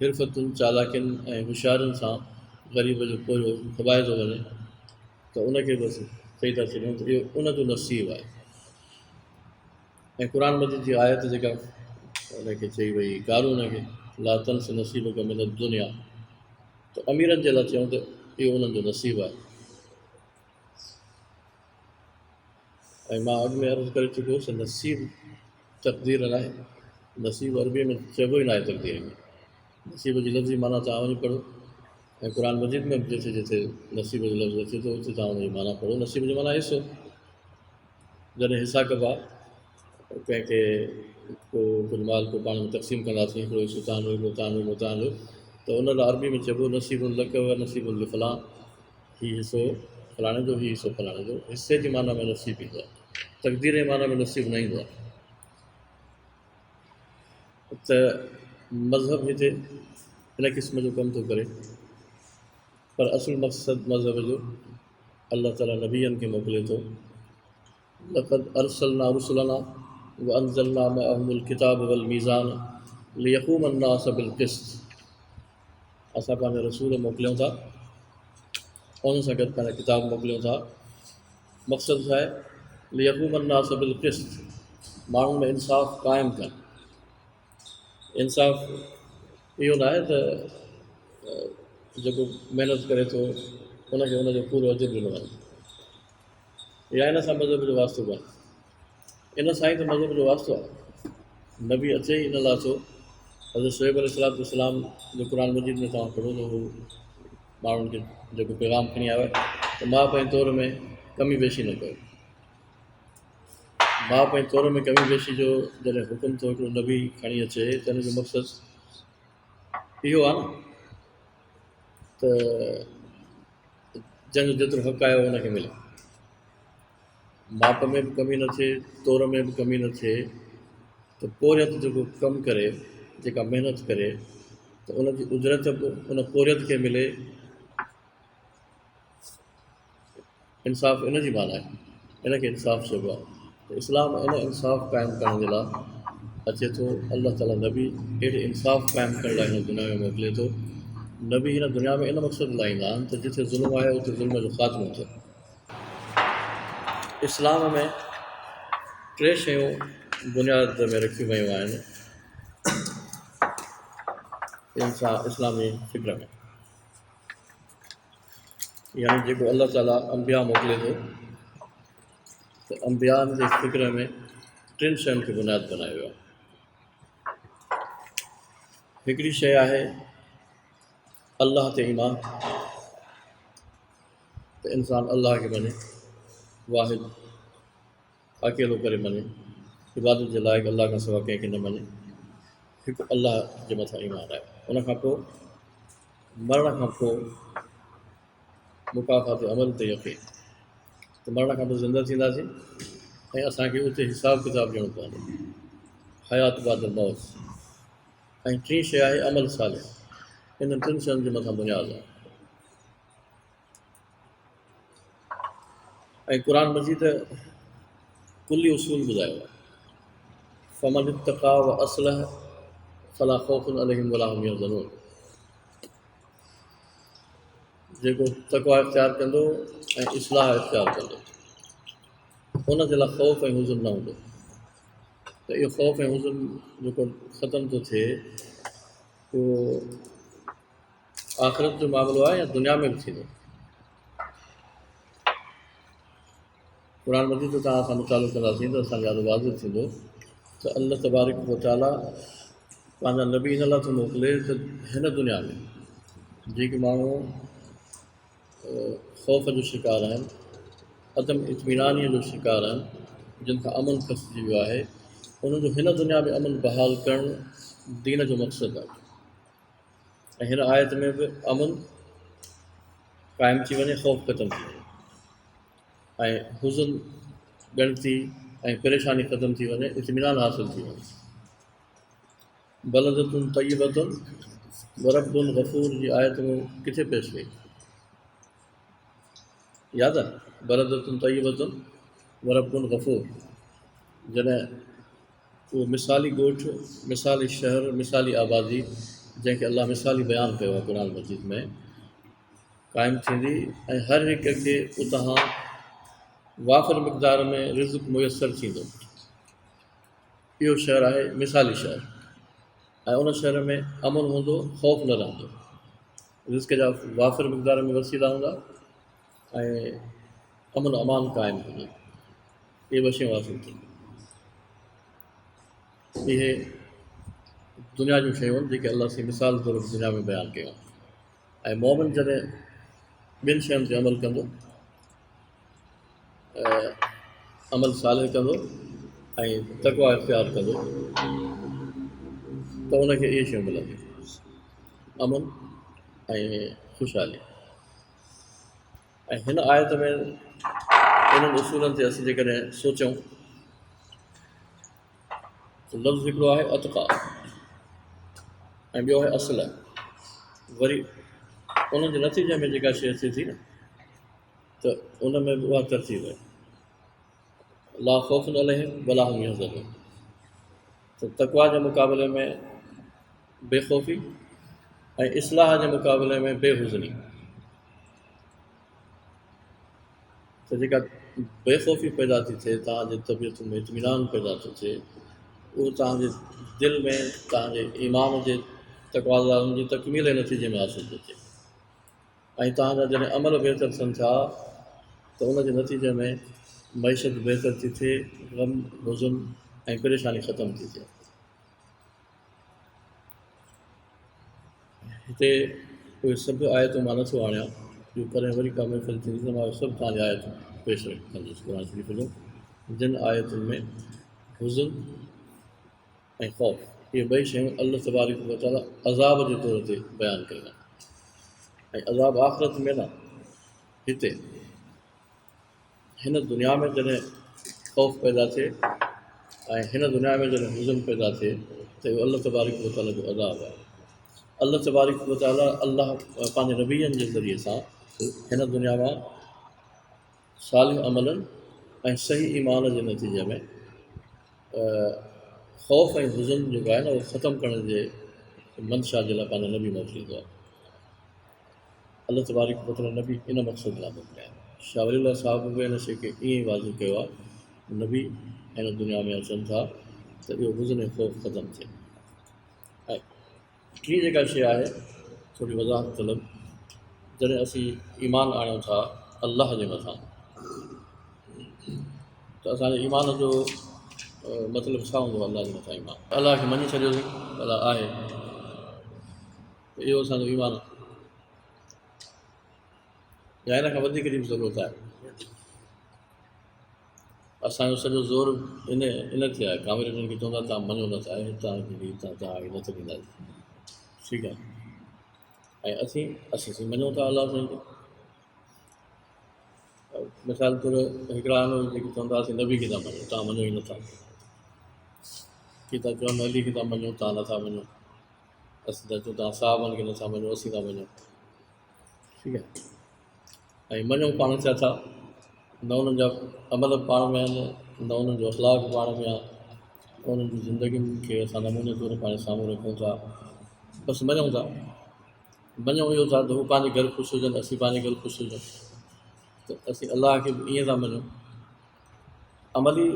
हिरफ़तुनि चालाकियुनि ऐं होशियारनि सां ग़रीब जो पोइ दॿाए थो वञे त उनखे बसि चई था छॾियूं त इहो उनजो नसीबु आहे। ऐं क़ुर मजीद जी आयत जेका उनखे चई वई क़ारून खे ला तंस नसीबक मिन दुनिया, त अमीरनि जे लाइ चयूं त इहो उन्हनि जो नसीबु आहे। ऐं मां अॻु में अर्ज़ु करे चुको हुउसि नसीबु तक़दीर न आहे। नसीबु अरबीअ में चइबो ई न आहे तक़दीर में। नसीब जी लफ़्ज़ी माना तव्हां वञी पढ़ो ऐं क़ुर मजीद में बि जिथे जिथे नसीब जो लफ़्ज़ अचे थो उते तव्हां हुनजी माना पढ़ो। नसीब जी माना हिसो, जॾहिं हिसा कबा कंहिंखे को कुझु माल को पाण में तक़सीम कंदासीं, हिकिड़ो हिसो तव्हांजो, हिकिड़ो तव्हांजो, हिकिड़ो तव्हांजो, त उन लाइ अरबी में चइबो नसीबुल लक व नसीबुल फलां, हीउ हिसो फलाणे जो, हीउ हिसो फलाणे जो। हिसे जी माना में नसीबु ईंदो आहे, तक़दीर जी माना में नसीबु न ईंदो आहे। त मज़हब हिते हिन क़िस्म जो कमु थो करे, पर असुलु मक़सदु मज़हब जो अलाह ताला नबीअनि खे मोकिले थो। लक़द अरसलना रुसलना व अंज़लना मअहुमुल किताब वल मीज़ान लियक़ूम अन्नास बिल क़िस्त। असां पंहिंजा रसूल मोकिलियूं था, उन सां गॾु पंहिंजा किताब मोकिलियूं था। मक़सदु छा आहे? लियक़ूम अन्नास बिल क़िस्त, माण्हुनि में इंसाफ़ क़ाइमु कनि। इंसाफ़ इहो न आहे त जेको महिनत करे थो उनखे उनजो पूरो अजुर ॾिनो वञे, या इन सां मज़हब जो वास्तो कोन्हे। इन सां ई त मज़हब जो वास्तो आहे। नबी अचे ई इन लाइ थो। हज़रत शुएब अलैहिस्सलाम जो क़ुर मजीद में तव्हां पढ़ो त हू माण्हुनि खे जेको पैगाम खणी आयो त माउ पंहिंजे तौर में कमी बेशी न कयो। माउ पंहिंजे तौर में कमी बेशी जो जॾहिं हुकुम थो हिकिड़ो नबी खणी अचे त हिन जो मक़सदु इहो आहे न त जंहिंजो जेतिरो हक़ु आयो हुनखे मिले, माप में बि कमी न थिए, तौर में बि कमी न थिए। त पोरियत जेको कमु करे, जेका महिनत करे, त उनजी उजरत बि उन पोरियत खे मिले। इंसाफ़ इन जी माना आहे, इनखे इंसाफ़ चइबो आहे। त इस्लाम इन इंसाफ़ क़ाइमु करण जे लाइ अचे थो। अलाह ताला नबी अहिड़े इंसाफ़ क़ाइमु करण लाइ हिन दुनिया में मोकिले थो। नबी हिन दुनिया में इन मक़सदु लाइ ईंदा आहिनि त जिथे ज़ुल्म आहे उते ज़ुल्म जो ख़ात्मो थिए। इस्लाम में टे शयूं बुनियाद में रखियूं वियूं आहिनि इस्लामी फ़िक्र में, यानी जेको अलाह ताला अंबिया मोकिले थो त अंबियानि जे फ़िक्र में टिनि शयुनि खे बुनियाद बनायो वियो आहे। हिकिड़ी शइ आहे अलाह ते ईमान, त इंसानु अलाह खे मञे, वाहिद अकेलो करे मञे, इबादत जे लाइक़ु अलाह खां सवाइ कंहिंखे न मञे। हिकु अलाह जे मथां ईमान आहे। उनखां पोइ मरण खां पोइ मुकाफ़ात अमल ते यक़ीन, त मरण खां पोइ ज़िंदा थींदासीं ऐं असांखे उते हिसाब किताब ॾियणो पवंदो, हयात बादल मौत। ऐं टी शइ आहे अमल सालिह। इन टिनि शयुनि जे मथां बुनियाद आहे। ऐं क़ुर मजीद कुली उसूल ॿुधायो आहे, फमन इत्तक़ा व असलह फला ख़ौफ़ुन अलैहिम वला हुम यहज़नून। जेको तक़वा इख़्तियार कंदो ऐं इस्लाह इख़्तियार कंदो उनजे लाइ ख़ौफ़ ऐं हुज़न न हूंदो। त इहो ख़ौफ़ ऐं हुज़न जेको ख़तमु थो थिए उहो आख़िरत जो मामिलो आहे या दुनिया में बि थींदो। क़ुर मजीद जो तव्हां असां मुतालो कंदासीं त असांखे ॾाढो वाज़िह थींदो त अल्लाह तबारक व तआला पंहिंजा नबी इन लाइ थो मोकिले त हिन दुनिया में जेके माण्हू ख़ौफ़ जो शिकार आहिनि, अदम इत्मीनानीअ जो शिकार आहिनि, जिन खां अमन फसिजी वियो आहे, उन्हनि जो हिन दुनिया में अमन बहाल करणु दीन जो मक़सदु आहे। ऐं हिन आयत में बि अमन क़ाइमु थी वञे, ख़ौफ़ ख़तमु थी वञे, ऐं हुज़न ॻणती ऐं परेशानी ख़तमु थी वञे, इत्मीनान हासिलु थी वञे। बलदतुन तय्यबतुन व रब्बुन गफ़ूर जी आयत में किथे पेश कई? यादि आहे? बलदतुन तय्यबतुन व रब्बुन गफ़ूर। जॾहिं उहो मिसाली ॻोठु, मिसाली शहर, मिसाली आबादी जंहिंखे अलाह मिसाली बयानु कयो आहे क़ुर मजीद में, क़ाइमु थींदी ऐं हर हिक खे उतां वाफ़िर मिक़दार में रिज़्क़ मुयसरु थींदो। इहो शहर आहे मिसाली शहर, ऐं उन शहर में अमन हूंदो, ख़ौफ़ न रहंदो, रिज़्क़ जा वाफ़िर मिक़दार में वसीला हूंदा ऐं अमन अमान क़ाइमु हूंदो। इहे ॿ शयूं हासिलु थींदियूं। इहे दुनिया जूं शयूं आहिनि जेके अलाह सी मिसाल तौर ते दुनिया में बयानु कयूं। ऐं मोमिन जॾहिं ॿिनि शयुनि ते अमल कंदो, अमल सालिह कंदो ऐं तक़वा इख़्तियार कंदो, त उनखे इहे शयूं मिलंदियूं, अमन ऐं ख़ुशहाली। ऐं हिन आयत में इन्हनि उसूलनि ते असीं जेकॾहिं सोचूं त लफ़्ज़ हिकिड़ो आहे अतक़ा ऐं ॿियो आहे असुल। वरी उन्हनि जे नतीजे में जेका शइ अचे थी न, त उन में बि उहा तरतीब आहे, ला ख़ौफ़ुन अलैहिम वला हुम यहज़नून। त तक़वा जे मुक़ाबले में बेख़ौफ़ी ऐं इस्लाह जे मुक़ाबले में बेहुज़नी। त जेका बेख़ौफ़ी पैदा थी थिए, तव्हांजे तबियत में इत्मीनान पैदा थो थिए, उहो तव्हांजे दिलि में तव्हांजे ईमान जे तक़वाज़नि जी तकमील जे नतीजे में हासिलु थो थिए। ऐं तव्हांजा जॾहिं अमल बहितर थियनि था त उन जे नतीजे में मईशत बहितर थी थिए, ग़म हुज़न ऐं परेशानी ख़तमु थी थिए। हिते उहे सभु आयतूं मां नथो आणियां, जो कॾहिं वरी का महफ़िल थींदी त मां सभु तव्हांजी आयतूं पेश कंदुसि क़ुर शरीफ़ जूं, जिन आयतुनि में हुज़न ऐं ख़ौफ़ इहे ॿई शयूं अल्लाह तबारक व तआला अज़ाब जे तौर ते बयानु कयूं आहिनि। ऐं अज़ाब आख़िरत में न, हिते हिन दुनिया में जॾहिं ख़ौफ़ पैदा थिए ऐं हिन दुनिया में जॾहिं हुज़न पैदा थिए त इहो अल्लाह तबारक व तआला जो अज़ाब आहे। अल्लाह तबारक व तआला अल्लाह पंहिंजे नबीअनि जे ज़रिए सां हिन दुनिया मां सालिह अमलनि ऐं सही ईमान जे नतीजे में ख़ौफ़ ऐं हुज़न जेको आहे न उहो ख़तमु करण जे मंशा जे लाइ पंहिंजो नबी मोकिलींदो आहे। अल्लाह तबारक व तआला नबी इन मक़सद लाइ मोकिलिया आहिनि। शाह वलीउल्लाह साहिब बि हिन शइ खे ईअं ई वाज़िह कयो आहे, नबी हिन दुनिया में अचनि था त इहो हुज़न ऐं ख़ौफ़ ख़तमु थिए। ऐं टी जेका शइ आहे थोरी वज़ाहत तलब, जॾहिं असीं ईमान आणियूं था अलाह जे मथां त असांजे ईमान जो मतिलबु छा हूंदो आहे? अलाह जे मथां ईमान, अलाह खे मञी छॾियोसीं अलाह आहे, इहो असांजो ईमान आहे। या हिन खां वधीक जी बि ज़रूरत आहे। असांजो सॼो ज़ोर इन ते आहे, कामिरियुनि खे चवंदा तव्हां मञो नथा, हितां तव्हांखे न छॾींदासीं, ठीकु आहे। ऐं असीं मञूं था अलाह साईं खे। मिसाल तौरु हिकिड़ा आहिनि जेके चवंदा असीं नबी खे था मञूं, तव्हां मञो ई नथा, की था चवनि अली खे था मञूं, तव्हां नथा मञो, असीं था चऊं तव्हां साहबनि खे नथा मञो, असीं था मञूं, ठीकु आहे। ऐं मञूं पाण थिया था, न उन्हनि जा अमल पाण में आहिनि, न उन्हनि जो अख़लाक़ पाण में आहे, उन्हनि जी ज़िंदगियुनि खे असां नमूने तौरु पंहिंजे साम्हूं रखूं था, बसि मञूं था। मञूं इहो था त हू पंहिंजे घर ख़ुशि हुजनि, असीं पंहिंजे घर ख़ुशि हुजूं, त असीं अलाह खे बि ईअं था मञूं। अमली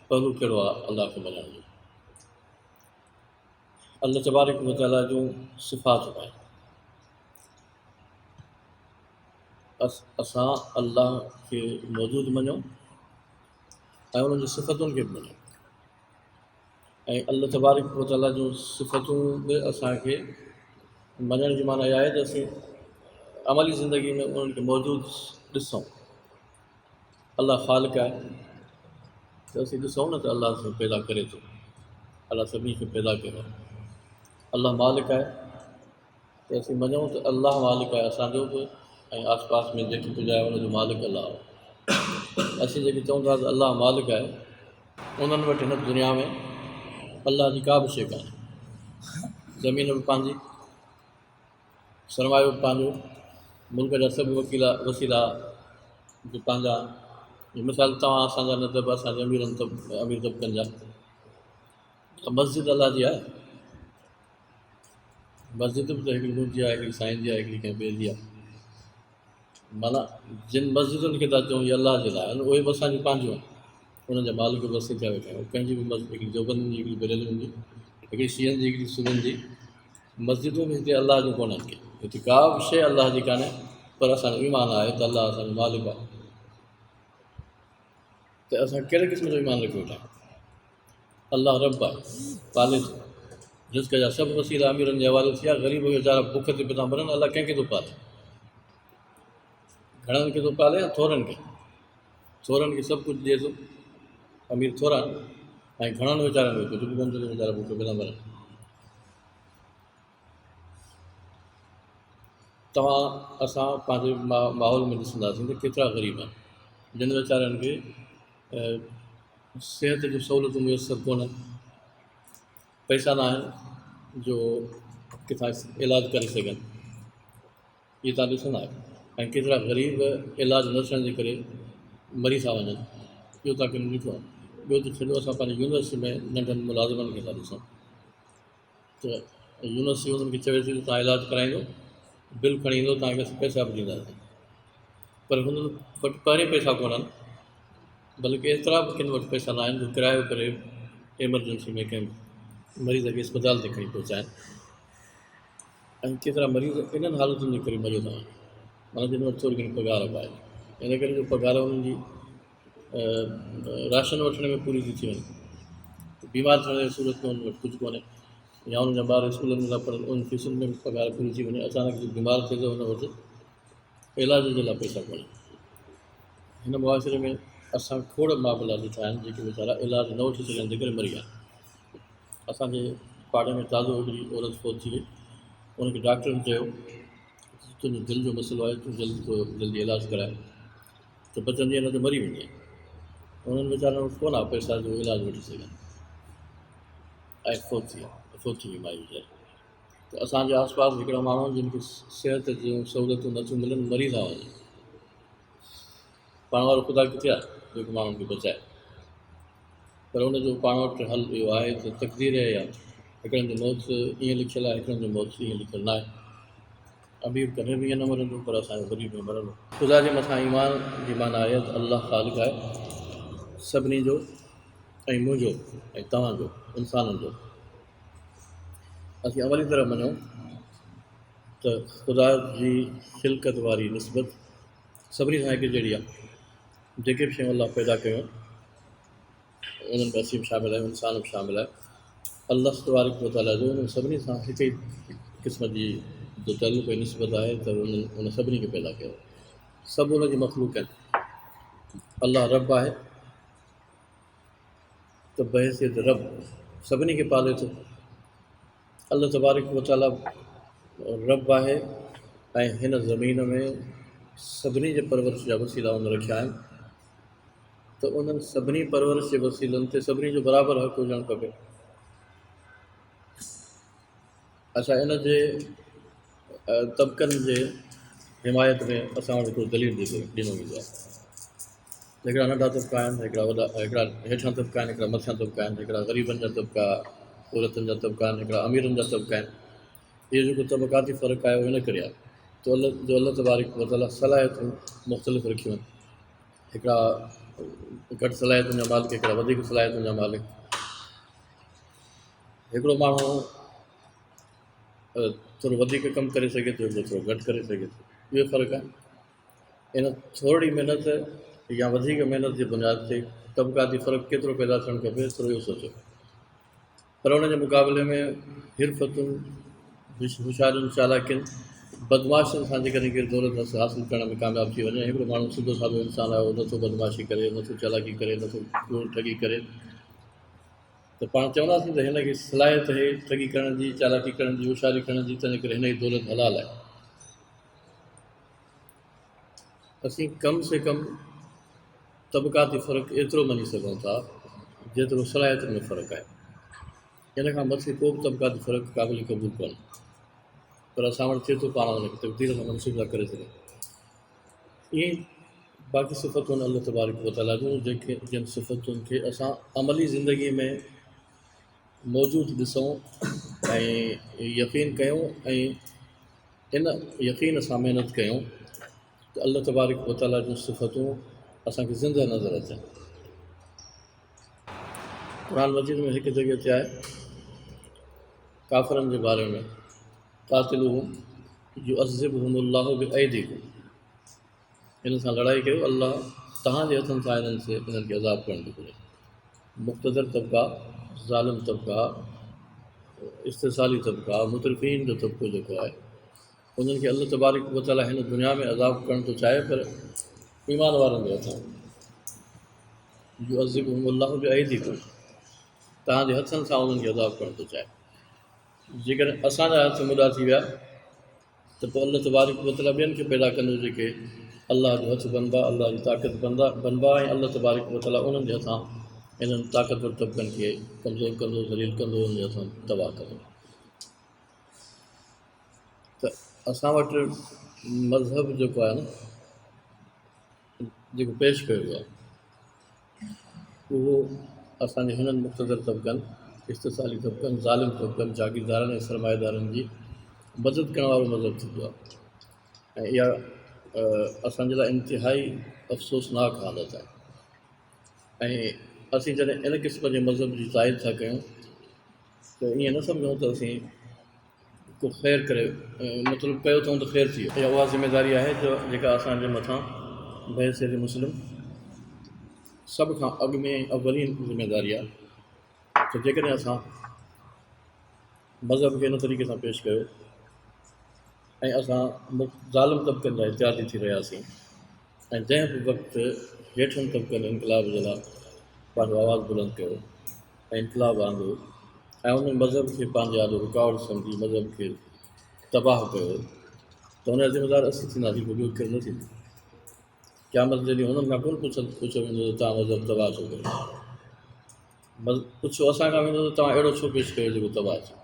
पहलू कहिड़ो आहे अलाह खे मञण जो? अल्लाह तबारक व तआला जूं सिफ़ात आहिनि। असां अलाह खे मौजूदु मञूं ऐं उन्हनि जी सिफ़तुनि खे बि मञूं। ऐं अल्लाह तबारक व तआला जूं सिफ़तूं बि असांखे मञण जी माना इहा आहे त असीं अमली ज़िंदगी में उन्हनि खे मौजूदु ॾिसूं। अलाह ख़ालिक़ आहे त असीं ॾिसूं न त अलाह सां पैदा करे थो, अलाह सभिनी खे पैदा कयो आहे। अलाह मालिक आहे त असीं मञूं त अलाह मालिक आहे असांजो बि ऐं आस पास में जेकी कुझु आहे उनजो मालिक अलाह आहे। असीं जेके चऊं था त अलाह मालिक आहे, उन्हनि वटि हिन दुनिया में अलाह जी का बि शइ कान्हे। ज़मीन बि पंहिंजी, सरमायो बि पंहिंजो, मुल्क जा सभु वसीला बि पंहिंजा। मिसाल तव्हां असांजा न त बि असांजे अमीर तबक़नि जा, मस्जिद अलाह जी आहे, मस्जिद बि त हिकिड़ी मुंहिंजी आहे, हिकिड़ी साईं जी आहे, हिकिड़ी कंहिं ॿिए जी आहे। माना जिन मस्जिदुनि खे था चऊं इहे अलाह जे लाइ आहिनि, उहे बि असांजूं पंहिंजियूं आहिनि, उन्हनि जा मालिक बसि थिया वेठा आहियूं। कंहिंजी बि मस्जिद, हिकिड़ी देवबंदियुनि जी, हिकिड़ी बरेलियुनि जी, हिकिड़ी शियनि जी, हिकिड़ी सुन्नियुनि जी, मस्जिदूं बि हिते अलाह जूं कोन्हनि के, हिते का बि शइ अलाह जी कान्हे, पर असांजो ईमान आहे त अलाह असांजो मालिक आहे। त असां कहिड़े क़िस्म जो ईमान रखी वेठा आहियूं? अलाह रब आहे, पाले थो, रिस्क जा सभु वसीला अमीरनि जे हवाले थिया, ग़रीब वीचारा बुख ते पिया मरनि, अलाह कंहिंखे थो पाले? घणनि खे थो पाले या थोरनि खे? थोरनि खे सभु कुझु ॾिए थो, अमीर थोरा आहिनि, ऐं घणनि वीचारनि खे कुझु बि कोन थो ॾिए, वीचारा बुख पिया मरनि। तव्हां असां पंहिंजे माहौल में ॾिसंदासीं त केतिरा ग़रीब आहिनि, जिन वीचारनि खे सिहत जूं सहूलियतूं मुयसरु कोन्हनि, पैसा न आहिनि जो किथां इलाजु करे सघनि, इहे तव्हां ॾिसंदा आहियो। ऐं केतिरा ग़रीब इलाजु न थियण जे करे मरी था वञनि, इहो तव्हां कॾहिं ॾिठो आहे? ॿियो त छॾियो, असां पंहिंजी यूनिवर्सिटी में नंढनि मुलाज़िमनि खे था ॾिसूं त यूनिवर्सिटी उन्हनि खे चवे थी त तव्हां इलाजु कराईंदो, बिल खणी ईंदो, तव्हांखे पैसा बि ॾींदासीं, पर हुननि वटि पहिरें पैसा कोन्हनि, बल्कि एतिरा बि किन वटि पैसा न आहिनि जो किरायो करे एमरजेंसी में कंहिं मरीज़ खे अस्पताल ते खणी पहुचाइनि। ऐं केतिरा मरीज़ इन्हनि हालतुनि जे करे मरी था वञनि, माना जिन वटि थोरी घणी पघार पाए, इन करे जो पघार उन्हनि जी राशन वठण में पूरी थी वञे, बीमार थियण जी सूरत में उन वटि कुझु कोन्हे, या उन्हनि जा ॿार स्कूलनि में था पढ़नि, उन फीसुनि में पघार पूरी थी वञे, अचानक बीमार थिए त हुन वटि इलाज जे लाइ पैसा कोन्हे। हिन मुआशिरे में असां खोड़ मामला ॾिठा आहिनि जेके वीचारा इलाजु न वठी सघनि जे करे मरी विया। असांजे पाड़े में ताज़ो हिकिड़ी औरत फोत थी वई, उनखे डॉक्टरनि चयो तुंहिंजो दिलि जो मसइलो आहे, तूं जल्दी इलाजु कराए, त बचंदी न त मरी वेंदी। उन्हनि वीचारनि वटि कोन आहे पैसा जो इलाजु वठी सघनि, ऐं फोत थी वई माई वीचारी। त असांजे आस पास हिकिड़ा माण्हू जिन खे सिहत जूं सहूलियतूं नथियूं मिलनि, मरी था वञनि। पाण वारो ख़ुदा किथे आहे जेको माण्हुनि खे बचाए? पर हुनजो पाण वटि हल इहो आहे त तक़दीर आहे, या हिकिड़नि जो मौत ईअं लिखियलु आहे, हिकिड़नि जो मौत ईअं लिखियलु न आहे। अमीर कॾहिं बि ईअं न मरंदो, पर असांजो ग़रीब में मरंदो। ख़ुदा जे मथां ईमान जी माना आहे त अलाह ख़ालिक़ आहे सभिनी जो, ऐं मुंहिंजो ऐं तव्हांजो, इंसाननि जो। असीं अमली तरह मञूं त ख़ुदा जी ख़िलक़त वारी निस्बत सभिनी सां हिकु जहिड़ी आहे। जेके बि शयूं अलाह पैदा कयूं उन्हनि में असीं बि शामिलु आहियूं, इंसान बि शामिलु आहे। अलाह तबारक व तआला जो उन्हनि सभिनी सां हिकु ई क़िस्म जी जो तालुक़ ऐं निस्बत आहे त उन सभिनी खे पैदा कयो, सभु उनजी मख़लूक़ आहिनि। अलाह रब आहे त बहसियत रब सभिनी खे पाले थो। अलाह तबारक व तआला रब आहे ऐं हिन ज़मीन में सभिनी जे परवरिश जा वसीला उन रखिया आहिनि, त उन्हनि सभिनी परवरिश जे वसीलनि ते सभिनी जो बराबरि हक़ हुजणु खपे। अच्छा, इन जे तबिकनि जे हिमायत में असां वटि हिकिड़ो दलील ॾिनो वेंदो आहे। हिकिड़ा नंढा तबिका आहिनि, हिकिड़ा वॾा, हिकिड़ा हेठां तबिका आहिनि, हिकिड़ा मथियां तबिका आहिनि, हिकिड़ा ग़रीबनि जा तबिका, औरतुनि जा तबिका आहिनि, हिकिड़ा अमीरनि जा तबिका आहिनि। इहो जेको तबक़ाती फ़र्क़ु आहे उहो इन करे आहे त अलाह तबारक व तआला सलाहियतूं मुख़्तलिफ़ रखियूं आहिनि। हिकिड़ा घटि सलाहियतुनि जा मालिक, हिकिड़ा वधीक सलाहियतुनि जा मालिक। हिकिड़ो माण्हू थोरो वधीक कमु करे सघे थो, हिकिड़ो थोरो घटि करे सघे थो, इहो फ़र्क़ु आहे। इन थोरी महिनत या वधीक महिनत जे बुनियाद ते तबक़ाती फ़र्क़ु केतिरो पैदा थियणु खपे, थोरो इहो सोचो। पर उन जे मुक़ाबले में हिरफ़तुनि, होशियारियुनि, चालाकियुनि, बदमाशनि सां जेकॾहिं केरु दौलत हासिलु करण में कामयाबु थी वञे, हिकिड़ो माण्हू सिधो साधो इंसानु आहे, उहो नथो बदमाशी करे, नथो चालाकी करे, नथो चोर ठगी करे, त पाण चवंदासीं त हिनखे सलाहियत आहे ठगी करण जी, चालाकी करण जी, होशियारी करण जी, तंहिंजे करे हिन जी दौलत हलाल आहे। असीं कम से कम तबक़ाती फ़र्क़ु एतिरो मञी सघूं था जेतिरो सलाहियतुनि में फ़र्क़ु आहे। इन खां मथे को बि तबक़ाती फ़र्क़ु क़ाबिल क़बूल कोन्हे, पर असां वटि थिए थो पाण हुनखे तक़दीर सां मनसूब था करे सघूं। ईअं बाक़ी सिफ़तूं आहिनि अलाह तबारक व तआला जूं, जिन सिफ़तुनि खे असां अमली ज़िंदगीअ में मौजूदु ॾिसूं ऐं यकीन कयूं ऐं इन यकीन सां महिनत कयूं त अल्लाह तबारक व तआला जूं सिफ़तूं असांखे ज़िंदह नज़र अचनि। क़ुरान मजीद में हिकु जॻह ते आहे काफ़िरनि जे बारे में, क़ातिलुहुम युअज़्ज़िबुहुमुल्लाहु बिअयदीकुम, हिन सां लड़ाई कयो, अल्लाह तव्हांजे हथनि सां इन्हनि खे अज़ाब करण थो घुरे। मुक़्तदर तबक़ा, ज़ालिम तबक़ा, इस्तिसाली तबक़ा, मुतरफ़ीन जो तबक़ो जेको आहे उन्हनि खे अल्लाह तबारक व तआला हिन दुनिया में अज़ाब करणु थो चाहे, पर ईमान वारनि जे हथां। युअज़्ज़िबुहुमुल्लाहु बिअयदीकुम, तव्हांजे हथनि सां उन्हनि खे अज़ाब करणु थो चाहे। जेकॾहिं असांजा हथ मुॾा थी विया त पोइ अल्लाह तबारक व तआला ॿियनि खे पैदा कंदो जेके अल्लाह जो हथ बनबा, अल्लाह जी ताक़त बनबा, ऐं अल्लाह तबारक व तआला उन्हनि जे हथां इन्हनि ताक़तवर तबक़नि खे कमज़ोर कंदो, ज़लील कंदो, उन्हनि जे हथां तबाह कंदो। त असां वटि मज़हब जेको आहे न, जेको पेश कयो आहे उहो असांजे हिननि मुक़्तदर तबक़नि, इस्तिसाली तबक़नि, ज़ालिम तबक़नि, जागीरदारनि ऐं सरमाएदारनि जी मदद करण वारो मज़हब थींदो आहे। ऐं इहा असांजे लाइ इंतिहाई अफ़सोसनाक हालत आहे। ऐं असीं जॾहिं इन क़िस्म जे मज़हब जी ताईद था कयूं त ईअं न सम्झूं त असीं को ख़ैरु करे मतिलबु कयो अथऊं त ख़ैरु थी वियो। इहा उहा ज़िमेदारी आहे जो जेका असांजे मथां बहसियत मुस्लिम सभ खां अॻु में अवलीन ज़िमेदारी आहे। त जेकॾहिं असां मज़हब खे इन तरीक़े सां पेश कयो ऐं असां ज़ालिम तबक़नि जा इत्यादी थी रहियासीं ऐं जंहिं बि वक़्तु हेठनि तबक़नि इनकलाब जे लाइ पंहिंजो आवाज़ु बुलंद कयो ऐं इनकलाब आंदो ऐं उन मज़हब खे पंहिंजे आॾो रुकावट सम्झी मज़हब खे तबाह कयो त हुनजा ज़िमेदार असीं थींदासीं, को ॿियो केरु न थींदो। क़यामत जे ॾींहुं हुननि खां कोन पुछियो वेंदो त तव्हां मज़हब तबाह छो कयो, पुछियो असां खां वेंदो त तव्हां अहिड़ो छो पेश कयो जेको तबाह थियो।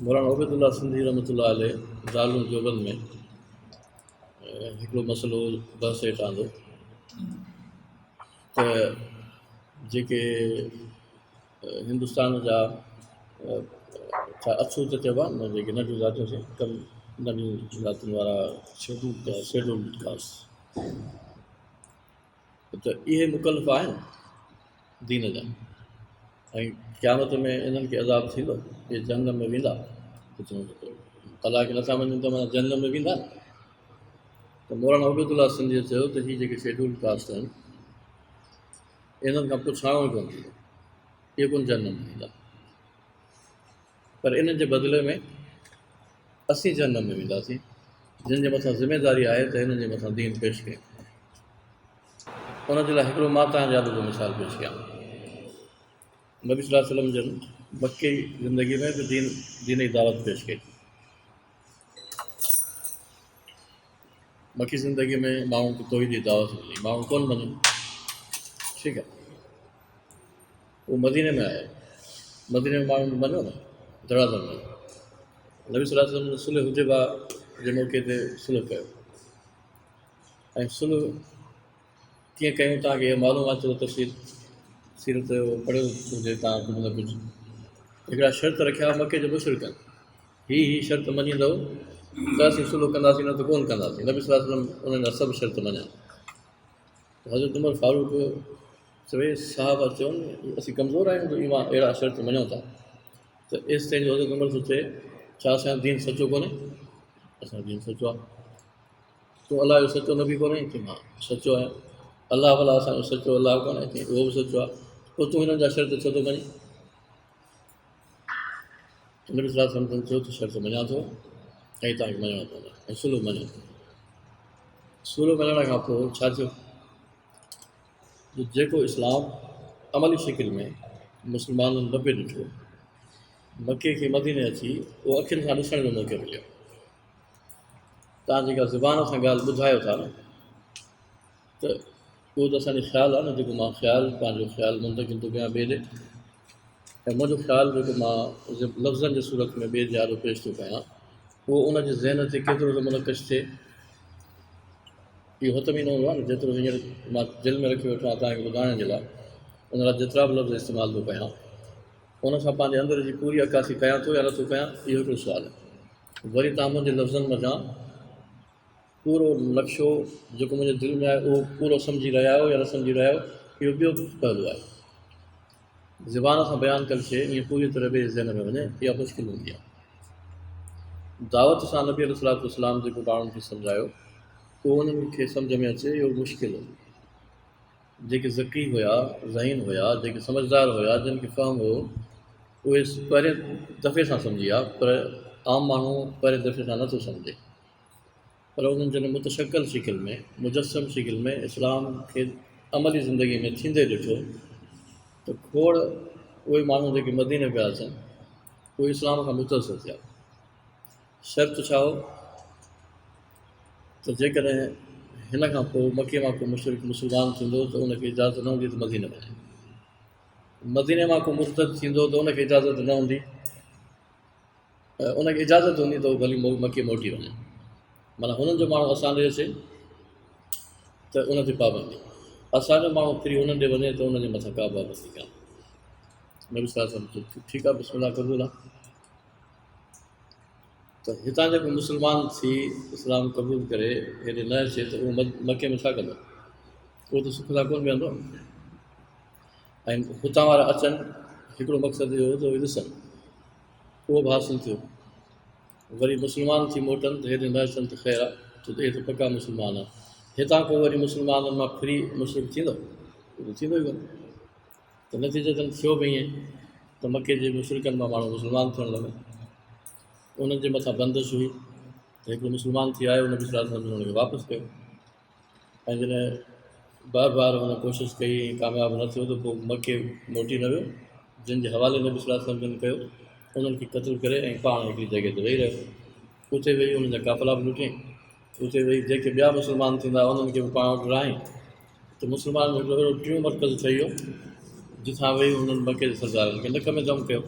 मौलाना उबैदुल्लाह सिंधी रहमतुल्लाह अलैह दारुल देवबंद में हिकिड़ो मसइलो बहस हेठि आंदो त जेके हिंदुस्तान जा छा अछूत चइबो आहे न, जेके नंढियूं ज़ातियूं कम नंढियूं ज़ातियुनि वारा शेड्यूल कास्ट, त इहे मुकल्लफ़ आहिनि दीन जा ऐं क़यामत में इन्हनि खे अज़ाब थींदो, इहे जहन्नम में वेंदा, अलाह खे नथा मञनि त माना जहन्नम में वेंदा। त मौलाना उबैदुल्लाह सिंधी चयो त हीअ जेके शेड्यूल कास्ट आहिनि इन्हनि खां पुछाइणो ई कोन थींदो, इहे कोन जहन्नम में वेंदा, पर इन्हनि जे बदिले में असीं जहन्नम में वेंदासीं, जिन जे मथां ज़िमेदारी आहे त हिननि जे मथां दीन पेश कयूं। उनजे लाइ हिकिड़ो मां तव्हांजे आॾो जो मिसाल पेश कयां। नबी सल्लल्लाहु अलैहि वसल्लम जन मक्की ज़िंदगी में बि दीन जी दावत पेश कई। मक्की ज़िंदगी में माण्हुनि खे तौहीद जी दावत मिली, माण्हू कोन मञे, ठीकु आहे। उहो मदीने में आया, मदीने में माण्हुनि मञियो न, धड़ाधड़ मञियो। नबी सल्लल्लाहु अलैहि वसल्लम ने सुलह हुदैबा जे मौक़े ते सुलह कयो ऐं सुलह कीअं कयूं तव्हांखे इहा मालूम आहे, थोरो तफ़सील सीरत पढ़ियो हुजे तव्हां कुझु न कुझु। हिकिड़ा शर्त रखिया मके जे मुशरिकनि, हीअ शर्त मञींदव त असीं सुलह कंदासीं, न त कोन कंदासीं। नबी सल्लल्लाहु अलैहि वसल्लम उन्हनि जा सभु शर्त मञिया। हज़रत उमर फारूक चवे साहबा चवनि असीं कमज़ोर आहियूं त ईमान अहिड़ा शर्त मञूं था, त एसि ताईं जो हज़रत उमर थो चए छा असांजो दीन सचो कोन्हे? असांजो दीन सचो आहे। तूं अलाह जो सचो नबी कोन्हे? की मां सचो आहियां। अलाह भला असांजो सचो अलाह कोन्हे? की उहो बि सचो आहे। पोइ तूं हिननि जा शर्त छो थो मञी? नबी सल्लल्लाहु अलैहि वसल्लम चयो त शर्त मञा थो ऐं तव्हांखे मञिणो पवंदो ऐं सुलह मञियो। सुलह मञण खां पोइ छा थियो? जेको इस्लाम अमली शिकिल में मुस्लमाननि न पियो ॾिठो, मके खे मदीने अची उहो अखियुनि सां ॾिसण जो मौक़ो मिलियो। तव्हां जेका ज़ुबान सां ॻाल्हि ॿुधायो था न, त उहो त असांजो ख़्यालु आहे न, जेको मां ख़्यालु पंहिंजो ख़्यालु मुंतक़िल थो कयां ॿिए ॾे, ऐं मुंहिंजो ख़्यालु जेको मां लफ़्ज़नि जे सूरत में ॿिए जे आॾो पेश थो कयां, उहो उनजे ज़हन ते केतिरो त मुनक़िश थिए, इहो हथ में न हूंदो आहे न। जेतिरो हींअर मां दिलि में रखी वेठो आहियां तव्हांखे ॿुधाइण जे लाइ, उन लाइ जेतिरा बि लफ़्ज़ इस्तेमालु थो कयां उन सां पंहिंजे अंदर जी पूरी अकासी कयां थो या नथो कयां, इहो हिकिड़ो सुवालु आहे। वरी तव्हां मुंहिंजे लफ़्ज़नि मथां पूरो नक्शो जेको मुंहिंजे दिलि में आहे उहो पूरो सम्झी रहिया आहियो या न सम्झी रहिया आहियो, इहो ॿियो पहलू आहे। ज़ुबान सां बयानु कयल शइ ईअं पूरी तरह ॿिए ज़हन में वञे इहा मुश्किल हूंदी आहे। दावत सां नबी अलैहिस्सलाम जेको माण्हुनि खे सम्झायो उहो उन्हनि खे सम्झ में अचे इहो मुश्किल हो। जेके ज़की हुया, ज़हीन हुया, जेके समझदार हुया, जिन खे फ़हम हो, उहे पहिरें दफ़े सां सम्झी विया, पर आम माण्हू पहिरें दफ़े सां नथो सम्झे। पर उन्हनि जन मुतशक्कल शिकिल में, मुजस्सम शिकिल में इस्लाम खे अमली ज़िंदगी में थींदे ॾिठो त खोड़ उहे माण्हू जेके मदीने पिया अचनि उहे इस्लाम खां मुतासिर थिया। शर्त छा हो त जेकॾहिं हिन खां पोइ मके मां को मुशरिक मुस्लमान थींदो त उनखे इजाज़त न हूंदी त मदीने वञे, मदीने मां को मुर्तद थींदो त उनखे इजाज़त न हूंदी, उनखे इजाज़त हूंदी त उहो भली मके मोटी वञे। माना हुननि जो माण्हू असां ॾे अचे त उन ते पाबंदी, असांजो माण्हू फ्री हुननि ॾे वञे त उनजे मथां का पाबंदी कान्हे। नबी सल्लल्लाहु अलैहि वसल्लम ठीकु आहे, बिस्मिल्लाह क़बूल आहे। त हितां जेको मुस्लमान थी इस्लाम क़बूल करे हेॾे न अचे त उहो मके में छा कंदो, उहो त सुख सां कोन वेहंदो। ऐं हुतां वारा अचनि, हिकिड़ो मक़सदु इहो हो त उहे ॾिसनि, उहो बि हासिलु थियो। वरी मुस्लमान थी मोटनि त हेॾे न अचनि त ख़ैरु आहे, छो त इहे त पका मुस्लमान आहे। हितां को वरी मुस्लमाननि मां फ्री मुशरिक थींदो, उहो थींदो ई कोन। त नतीजतन थियो बि ईअं त मके जे मुशरिकनि मां माण्हू मुस्लमान थियणु लॻा। उन्हनि जे मथां बंदिश हुई त हिकिड़ो मुस्लमान थी आयो, नबी सल्लल्लाहु अलैहि वसल्लम हुनखे वापसि कयो। ऐं जॾहिं बार बार हुन कोशिशि कई, कामयाबु न थियो त पोइ मके मोटी न वियो। जिन जे हवाले नबी सल्लल्लाहु अलैहि वसल्लम कयो उन्हनि खे क़तलु करे ऐं पाण हिकिड़ी जॻह ते वेही रहियो। उते वेही उन्हनि जा काफ़िला बि लुटियईं, उते वेही जेके ॿिया मुस्लमान थींदा उन्हनि खे बि पाण वटि रहाईं। त मुस्लमान हिकिड़ो अहिड़ो टियों मर्कज़ ठही वियो जिथां वेही उन्हनि मके जे सरदारनि खे नक में दम कयो।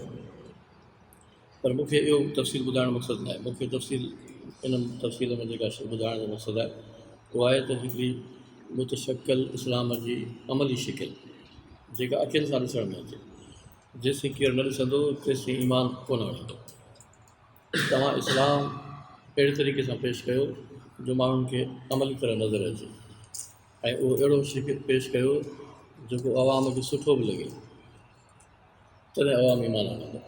पर मूंखे इहो तफ़सील ॿुधाइणु मक़सदु न आहे, मूंखे इन्हनि तफ़सील में जेका शइ ॿुधाइण जो मक़सदु आहे उहा आहे त हिकिड़ी मुतशक्कल इस्लाम जी अमली शिकिल जेका अखियुनि सां ॾिसण में अचे, जेसिताईं केरु न ॾिसंदो तेसिताईं ईमान कोन वणंदो। तव्हां इस्लाम अहिड़े तरीक़े सां पेश कयो जो माण्हुनि खे अमली तरह नज़र अचे, ऐं उहो अहिड़ो शिकिल पेश कयो जेको आवाम खे सुठो बि लॻे, तॾहिं आवाम ईमान आणंदो।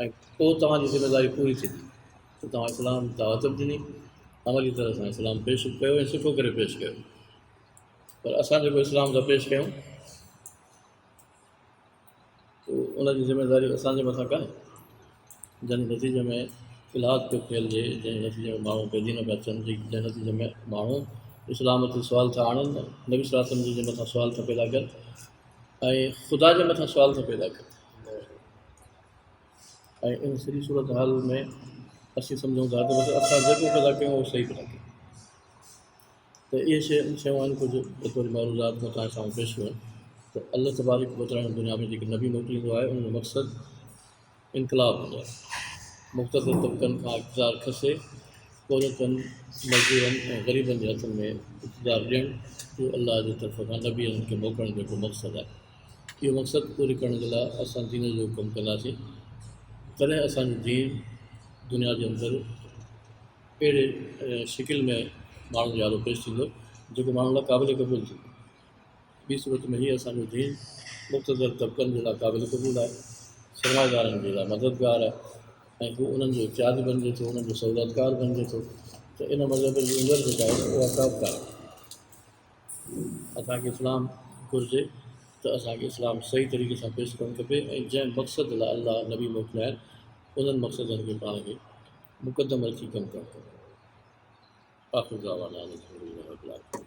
ऐं पोइ तव्हांजी ज़िमेदारी पूरी थींदी त तव्हां इस्लाम दावत बि ॾिनी, अमली तरह सां इस्लाम पेश कयो ऐं सुठो करे पेश कयो। पर असां जेको इस्लाम सां पेश कयूं उनजी ज़िमेदारी असांजे मथां कान्हे। जंहिं नतीजे में इलाज पियो फैलिजे, जंहिं नतीजे में माण्हू पैदी न पिया अचनि, जंहिं नतीजे में माण्हू इस्लाम ते सुवाल था आणनि, नबी सल्लल्लाहु अलैहि वसल्लम जे मथां सुवाल था पैदा कनि ऐं ख़ुदा जे मथां सुवाल था पैदा कनि। ऐं इन सॼी सूरत हाल में असीं सम्झूं था त बसि असां जेको पैदा कयूं उहो सही पैदा कयूं। त इहे शयूं आहिनि कुझु बतौर मौज़ूआत में तव्हां साम्हूं पेश कयूं त अल्लाह तबारक व तआला दुनिया में जेके नबी मोकिलींदो आहे उनजो मक़सदु इनकलाब हूंदो आहे। मुख़्तलिफ़ तबक़नि खां इक़्तिदार खसे, औरतुनि, मज़दूरनि ऐं ग़रीबनि जे हथनि में इक़्तिदार ॾियणु, इहो अलाह जे तरफ़ खां नबीअनि खे मोकिलण जो जेको मक़सदु आहे। इहो मक़सदु पूरी करण जे लाइ असां दीन जो कमु कंदासीं, तॾहिं असांजो दीन दुनिया जे अंदरि अहिड़े शिकिल में माण्हुनि जो पेश थींदो जेको माण्हुनि लाइ क़ाबिल क़बूल थींदो। ॿी सूरत में हीअ असांजो दीन मुख़्तलिफ़ तबक़नि जे लाइ क़ाबिल क़बूल आहे, सरमाएदारनि जे लाइ मददगार आहे ऐं हू उन्हनि जो इत्यादि बणिजे थो, उन्हनि जो सहूलियतकार बणिजे थो। त इन मज़हब जी उमिरि जेका आहे उहा साबकार आहे। असांखे इस्लाम घुरिजे त असांखे इस्लाम सही तरीक़े सां पेश करणु खपे ऐं जंहिं मक़सद लाइ अलाह नबी मोकिलिया आहिनि उन्हनि मक़सदनि खे पाण खे मुक़दम रखी कमु करणु खपे। आख़िर दावाना अल्हम्दुलिल्लाह रब्बिल आलमीन।